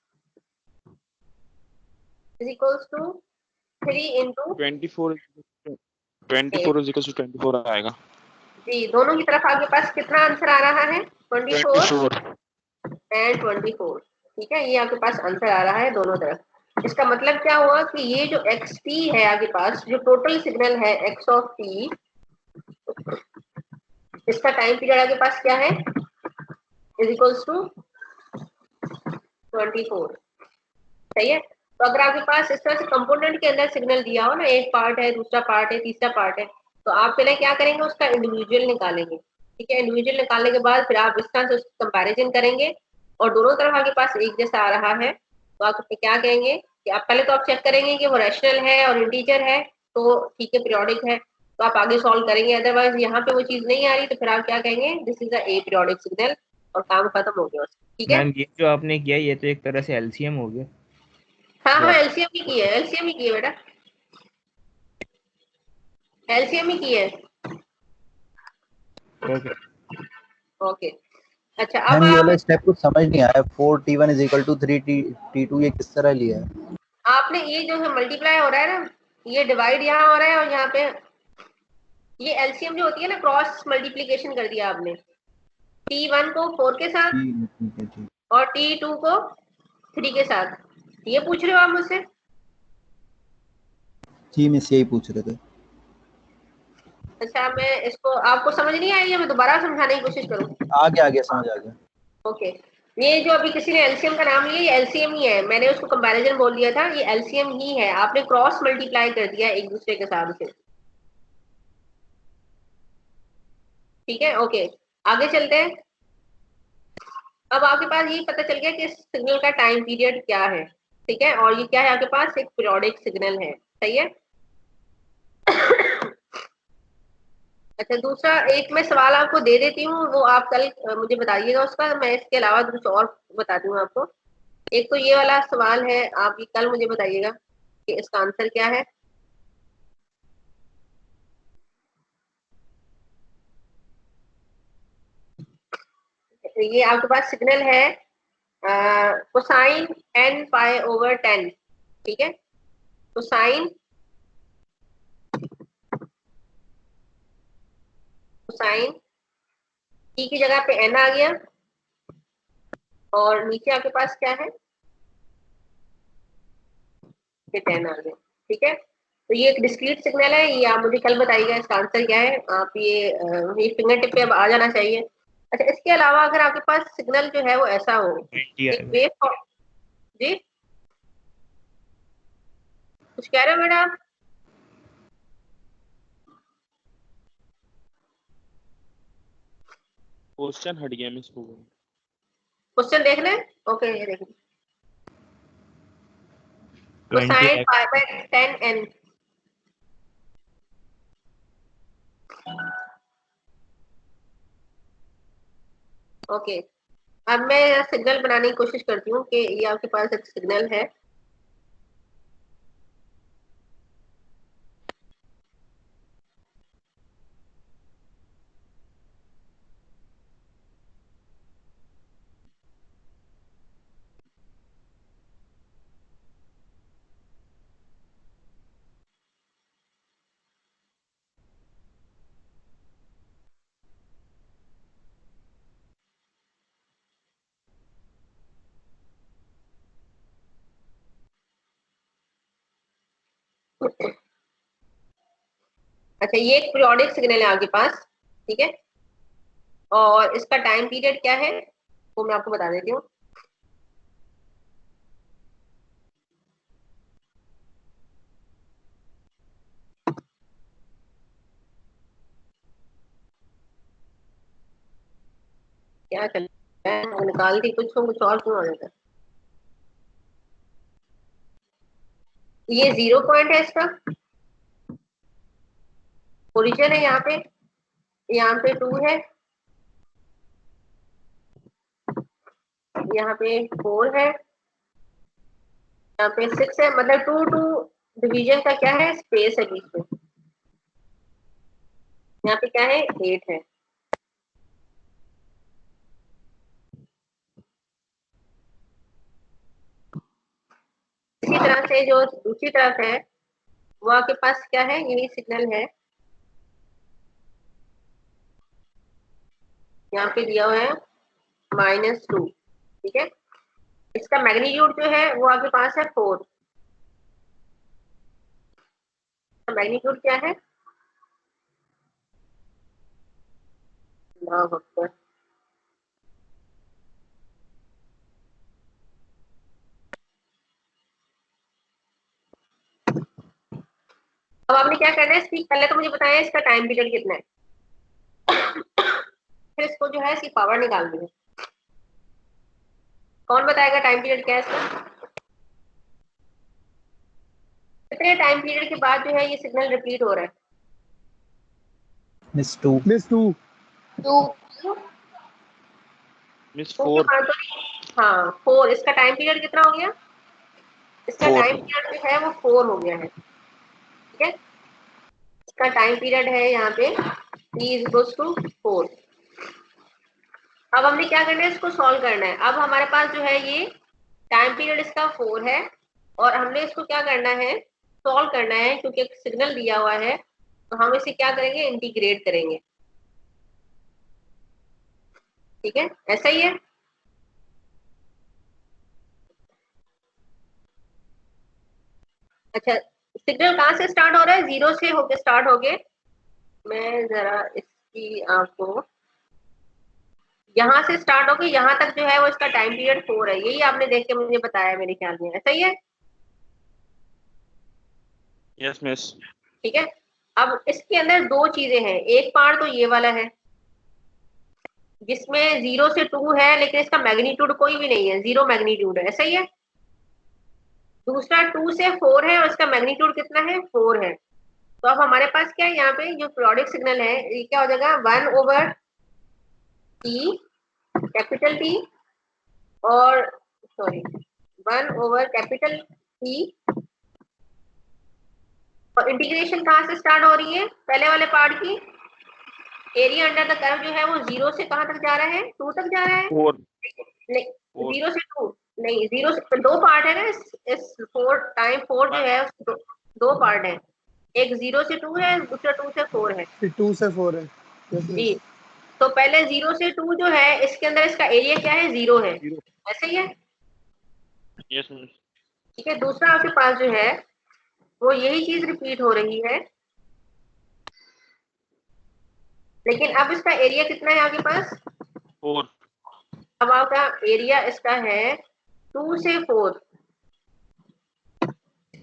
is equals to 3 × 24 = 24 आएगा। जी, दोनों की तरफ आपके पास कितना आंसर आ रहा है, 24 24। and 24, ठीक है। ये आपके पास आंसर आ रहा है दोनों तरफ। इसका मतलब क्या हुआ कि ये जो एक्स टी है आपके पास, जो टोटल सिग्नल है एक्स ऑफ टी, इसका टाइम पीरियड आपके पास क्या है, इज इक्वल्स टू 24। सही है। तो अगर आपके पास इस तरह से कंपोनेंट के अंदर सिग्नल दिया हो ना, एक पार्ट है, दूसरा पार्ट है, तीसरा पार्ट है, तो आप पहले क्या करेंगे, उसका इंडिविजुअल निकालेंगे। ठीक है, इंडिविजुअल निकालने के बाद फिर आप इस तरह से उसका कंपैरिजन करेंगे और दोनों तरफ आपके पास एक जैसा आ रहा है, तो आप क्या कहेंगे कि आप पहले तो आप चेक करेंगे कि वो रैशनल है और इंटीजर है, तो ठीक है, पीरियोडिक है, तो आप आगे सॉल्व करेंगे। अदरवाइज यहाँ पे वो चीज नहीं आ रही तो फिर आप क्या कहेंगे, this is a periodic signal, और काम खत्म हो गया। ठीक है, मैम ये जो आपने किया ये तो एक तरह से एलसीएम हो गया। हाँ जो हाँ, आप एलसीएम ही की है, एलसीएम ही की है बेटा, एलसीएम ही की है। ओके। ओके, अच्छा अब मैम ये आप वाला स्टेप कुछ समझ नहीं आया, 4t1 is equal to 3t2 ये किस तरह लिया है? आपने ये जो है मल्टीप्लाई हो रहा है ना, ये डिवाइड यहाँ हो रहा है और यहाँ पे ये एलसीएम जो होती है ना, क्रॉस मल्टीप्लिकेशन कर दिया आपने, T1 को 4 के साथ ठीक है ठीक। और T2 को 3 के साथ। ये पूछ रहे हो आप मुझसे? जी मिस यही पूछ रहे थे। अच्छा, मैं इसको आपको समझ नहीं आई है, मैं दोबारा समझाने की कोशिश करूँ? आ गया समझ आ गया। ओके, ये जो अभी किसी ने एलसीएम का नाम लिया, ये एलसीएम ही है, मैंने उसको कंपैरिजन बोल दिया था, ये एलसीएम ही है, आपने क्रॉस मल्टीप्लाई कर दिया एक दूसरे के साथ उसे। ठीक है, ओके, आगे चलते हैं। अब आपके पास ये पता चल गया कि सिग्नल का टाइम पीरियड क्या है। ठीक है, और ये क्या है आपके पास, एक पीरियोडिक सिग्नल है। सही है। अच्छा, दूसरा एक मैं सवाल आपको दे देती हूँ, वो आप कल मुझे बताइएगा उसका, मैं इसके अलावा कुछ और बताती हूँ आपको। एक तो ये वाला सवाल है, आप ये कल मुझे बताइएगा कि इसका आंसर क्या है। ये आपके पास सिग्नल है कोसाइन n पाई ओवर 10। ठीक है, कोसाइन कोसाइन t की जगह पे n आ गया और नीचे आपके पास क्या है, ये 10 आ गया। ठीक है, तो ये एक डिस्क्रीट सिग्नल है, ये आप मुझे कल बताइएगा इसका आंसर क्या है। आप ये फिंगर टिप पे अब आ जाना चाहिए। अच्छा, इसके अलावा अगर आपके पास सिग्नल जो है वो ऐसा हो, 20 एक आएगा। वेव, जी कुछ कह रहे हो मैडम? क्वेश्चन हट गया मिस को। क्वेश्चन देख लें। ओके, ये देखिए, 20 कोसाइन आएगा। Pi by 10n। ओके, अब मैं सिग्नल बनाने की कोशिश करती हूँ कि ये आपके पास एक सिग्नल है। अच्छा, ये एक पीरियोडिक सिग्नल है आपके पास। ठीक है, और इसका टाइम पीरियड क्या है वो मैं आपको बता देती हूँ। क्या चल रहा है, वो निकालती कुछ और क्यों आ जाता है। ये 0 पॉइंट है इसका, ओरिजिन है यहाँ पे 2 है, यहाँ पे 4 है, यहाँ पे 6 है, मतलब 2 डिवीजन का क्या है, स्पेस है बीच में। यहाँ पे क्या है, 8 है। इसी तरह से जो दूसरी तरफ है वो आपके पास क्या है, यही सिग्नल है, यहाँ पे दिया हुआ है -2। ठीक है, इसका मैग्नीट्यूड जो है वो आपके पास है 4। मैग्नीट्यूड क्या है? अल्लाह अकबर। अब आपने क्या करना है, इसकी पहले तो मुझे बताया इसका टाइम पीरियड कितना है, फिर इसको जो है इसकी पावर निकालनी है। कौन बताएगा टाइम पीरियड क्या है इसका? कितने टाइम पीरियड के बाद जो है ये सिग्नल रिपीट हो रहा है? मिस 2 मिस 2 2 मिस के 4 बाद तो हाँ 4। इसका टाइम पीरियड कितना हो गया? इसका 4 टाइम पीरियड जो है वो 4 हो गया है। ठीक है, इसका टाइम पीरियड है यहाँ पे t = 4। अब हमने क्या करना है, इसको सॉल्व करना है। अब हमारे पास जो है ये टाइम पीरियड इसका 4 है और हमने इसको क्या करना है, सॉल्व करना है, क्योंकि एक सिग्नल दिया हुआ है तो हम इसे क्या करेंगे, इंटीग्रेट करेंगे। ठीक है, ऐसा ही है। अच्छा, सिग्नल कहाँ से स्टार्ट हो रहा है? 0 से होके स्टार्ट हो गए। मैं जरा इसकी आपको यहाँ से स्टार्ट होके यहाँ तक जो है वो इसका टाइम पीरियड 4 है। यही आपने देख के मुझे बताया मेरे ख्याल में, ऐसा ही है। यस मिस ठीक है, अब इसके अंदर दो चीजें हैं। एक पार्ट तो ये वाला है जिसमें 0 से 2 है, लेकिन इसका मैग्नीट्यूड कोई भी नहीं है, 0 मैग्नीट्यूड है, ऐसा ही है। दूसरा 2 से 4 है और इसका मैग्नीट्यूड कितना है, 4 है। तो अब हमारे पास क्या है, यहाँ पे जो पीरियोडिक सिग्नल है ये क्या हो जाएगा, 1/t कैपिटल T और सॉरी 1/कैपिटल T। और इंटीग्रेशन कहाँ से स्टार्ट हो रही है, पहले वाले पार्ट की। एरिया अंडर द कर्व जो है वो 0 से कहाँ तक जा रहा है, 2 तक जा रहा है। 4 नहीं, 0 से 2 नहीं, 0 से 2 पार्ट है ना इस 4 टाइम 4 जो है दो पार्ट है, एक 0 से 2 है, दूसरा 2 से 4 है। 2 से 4 है। यस जी, यस। तो पहले 0 से 2 जो है इसके अंदर इसका एरिया क्या है, 0 है, 0 ऐसे ही है। यस मिस ठीक है, दूसरा आपके पास जो है वो यही चीज रिपीट हो रही है, लेकिन अब इसका एरिया कितना है आपके पास। 4 अब आपका एरिया इसका है 2 से 4।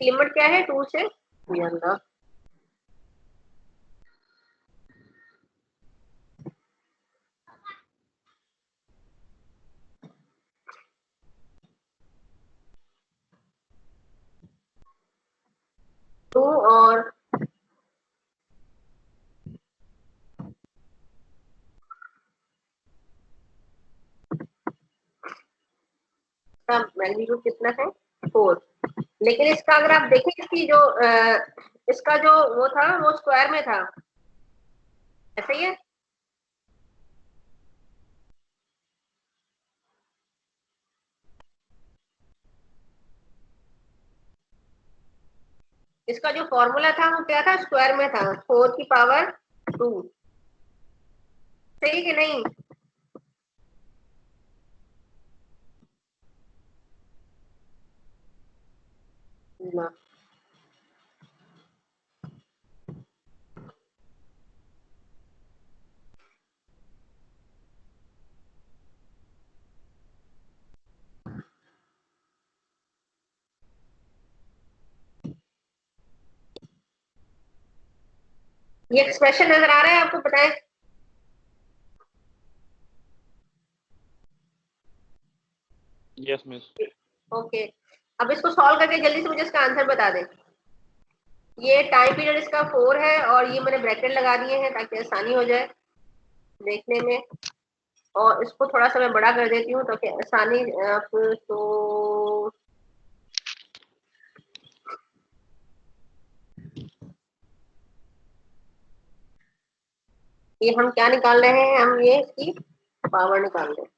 लिमिट क्या है, 2 से अल्लाह। टू और मैग्नीट्यूड कितना है, 4। लेकिन इसका अगर आप देखें इसकी जो इसका जो वो था वो स्क्वायर में था, ऐसा ही है। इसका जो फॉर्मूला था वो क्या था, स्क्वायर में था, 4⁻²। सही कि नहीं? ना। ये एक्सप्रेशन नजर आ रहा है आपको, बताएं। यस मिस ओके, अब इसको सॉल्व करके जल्दी से मुझे इसका आंसर बता दें। ये टाइम पीरियड इसका 4 है और ये मैंने ब्रैकेट लगा दिए हैं ताकि आसानी हो जाए देखने में, और इसको थोड़ा सा मैं बड़ा कर देती हूँ ताकि आसानी तो ये हम क्या निकाल रहे हैं, हम ये इसकी पावर निकाल रहे हैं।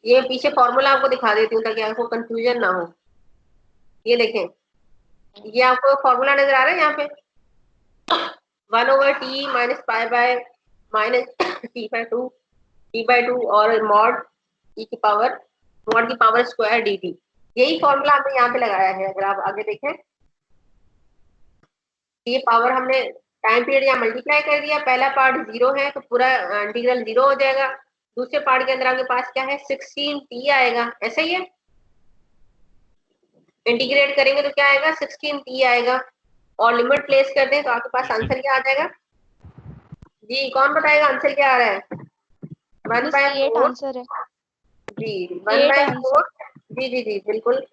ये पीछे फॉर्मूला आपको दिखा देती हूँ ताकि आपको कंफ्यूजन ना हो। ये देखें, ये आपको फॉर्मूला नजर आ रहा है यहाँ पे, 1/t - -t/2 और मॉड e की पावर स्क्वायर dt। यही फॉर्मूला हमने यहाँ पे लगाया है। अगर आप आगे देखें, ये पावर हमने टाइम पीरियड यहाँ मल्टीप्लाई कर दिया, पहला पार्ट 0 है तो पूरा इंटीग्रल 0 हो जाएगा, दूसरे पार्ट के अंदर आपके पास क्या है 16t आएगा, ऐसा ही है। इंटीग्रेट करेंगे तो क्या आएगा 16t आएगा, और लिमिट प्लेस कर दें तो आपके पास आंसर क्या आ जाएगा जी? कौन बताएगा आंसर क्या आ रहा है? 1/4 आंसर है जी, Eight 1/4 जी जी जी बिल्कुल।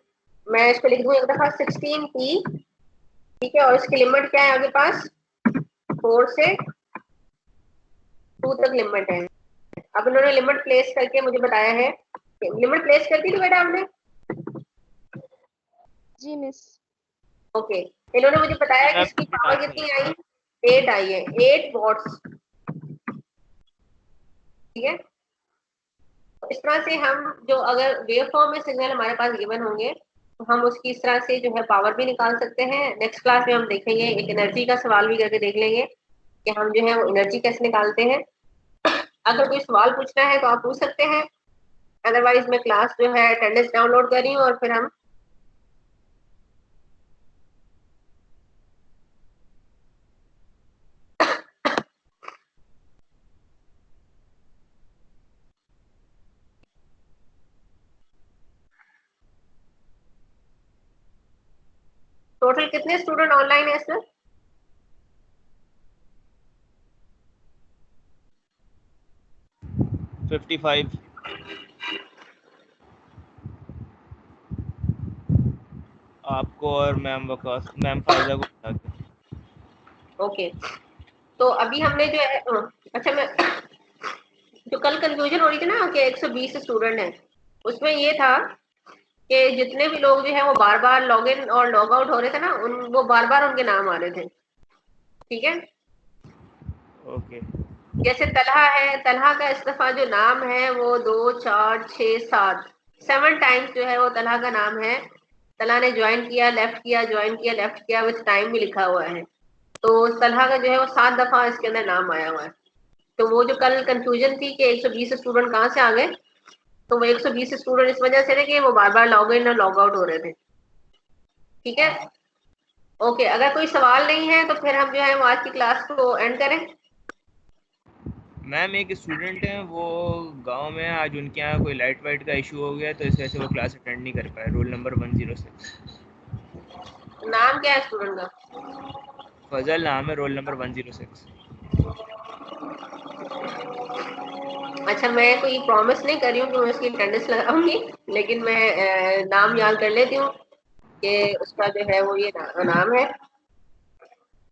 मैं इसको लिख दूं एक दफा 16t, ठीक है, और इसकी लिमिट क्या है आपके पास 4 से 2 तक लिमिट है। अब इन्होंने लिमिट प्लेस करके मुझे बताया है, लिमिट प्लेस कर दी थी बेटा आपने? जी मिस। ओके, इन्होंने मुझे बताया कि इसकी पावर कितनी आई, 8 आई है, 8 वॉट्स, ठीक है। इस तरह से हम जो अगर वेव फॉर्म में सिग्नल हमारे पास गिवन होंगे तो हम उसकी इस तरह से जो है पावर भी निकाल सकते हैं। नेक्स्ट क्लास में हम देखेंगे, एक एनर्जी का सवाल भी करके देख लेंगे कि हम जो है वो एनर्जी कैसे निकालते हैं। अगर कोई सवाल पूछना है तो आप पूछ सकते हैं, अदरवाइज मैं क्लास जो है अटेंडेंस डाउनलोड कर रही हूँ और फिर हम टोटल कितने स्टूडेंट ऑनलाइन है सर? $55 आपको और मैम वकास, मैम फायजा को बता के। ओके, तो अभी हमने जो है अच्छा, मैं जो कल कंफ्यूजन हो रही थी ना कि 120 स्टूडेंट हैं, उसमें ये था कि जितने भी लोग जो है वो बार बार लॉग इन और लॉग आउट हो रहे थे ना, वो बार बार उनके नाम आ रहे थे, ठीक है। ओके, जैसे तलहा है, तलहा का इस दफा जो नाम है वो 2 4 6 7 टाइम्स जो है वो तलहा का नाम है। तलहा ने ज्वाइन किया, लेफ्ट किया, ज्वाइन किया, लेफ्ट किया, विद टाइम भी लिखा हुआ है। तो तलहा का जो है वो 7 दफा इसके अंदर नाम आया हुआ है। तो वो जो कल कंफ्यूजन थी कि 120 स्टूडेंट कहाँ से आ गए, तो वो 120 स्टूडेंट इस वजह से थे कि वो बार बार लॉग इन और लॉग आउट हो रहे थे, ठीक है। ओके, अगर कोई सवाल नहीं है तो फिर हम जो है वो आज की क्लास को एंड करें। मैम एक स्टूडेंट हैं वो गांव में, आज उनके यहाँ कोई लाइट वाइट का इशू हो गया तो इस वजह से वो क्लास अटेंड नहीं कर पाए। Roll number 106। नाम क्या है स्टूडेंट का? फजल नाम है, रोल नंबर 106। अच्छा, मैं कोई प्रॉमिस नहीं कर रही हूँ कि मैं उसकी अटेंडेंस लगाऊंगी, लेकिन मैं नाम याद कर लेती हूँ कि उसका जो है वो ये नाम है।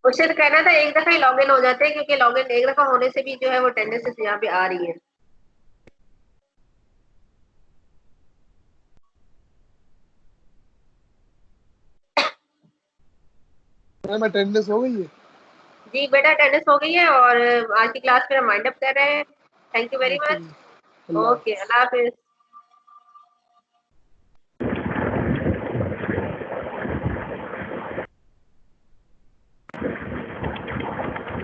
उससे तो कहना था एक दफा ही लॉग इन हो जाते हैं, क्योंकि लॉग इन एक दफा होने से भी जो है वो अटेंडेंस यहाँ पे आ रही है। मैम अटेंडेंस हो गई है? जी बेटा, अटेंडेंस हो गई है और आज की क्लास फिर हम वाइंड अप कर रहे हैं। Thank you very okay much. जी, अल्लाह ओके, अल्लाह हाफिज।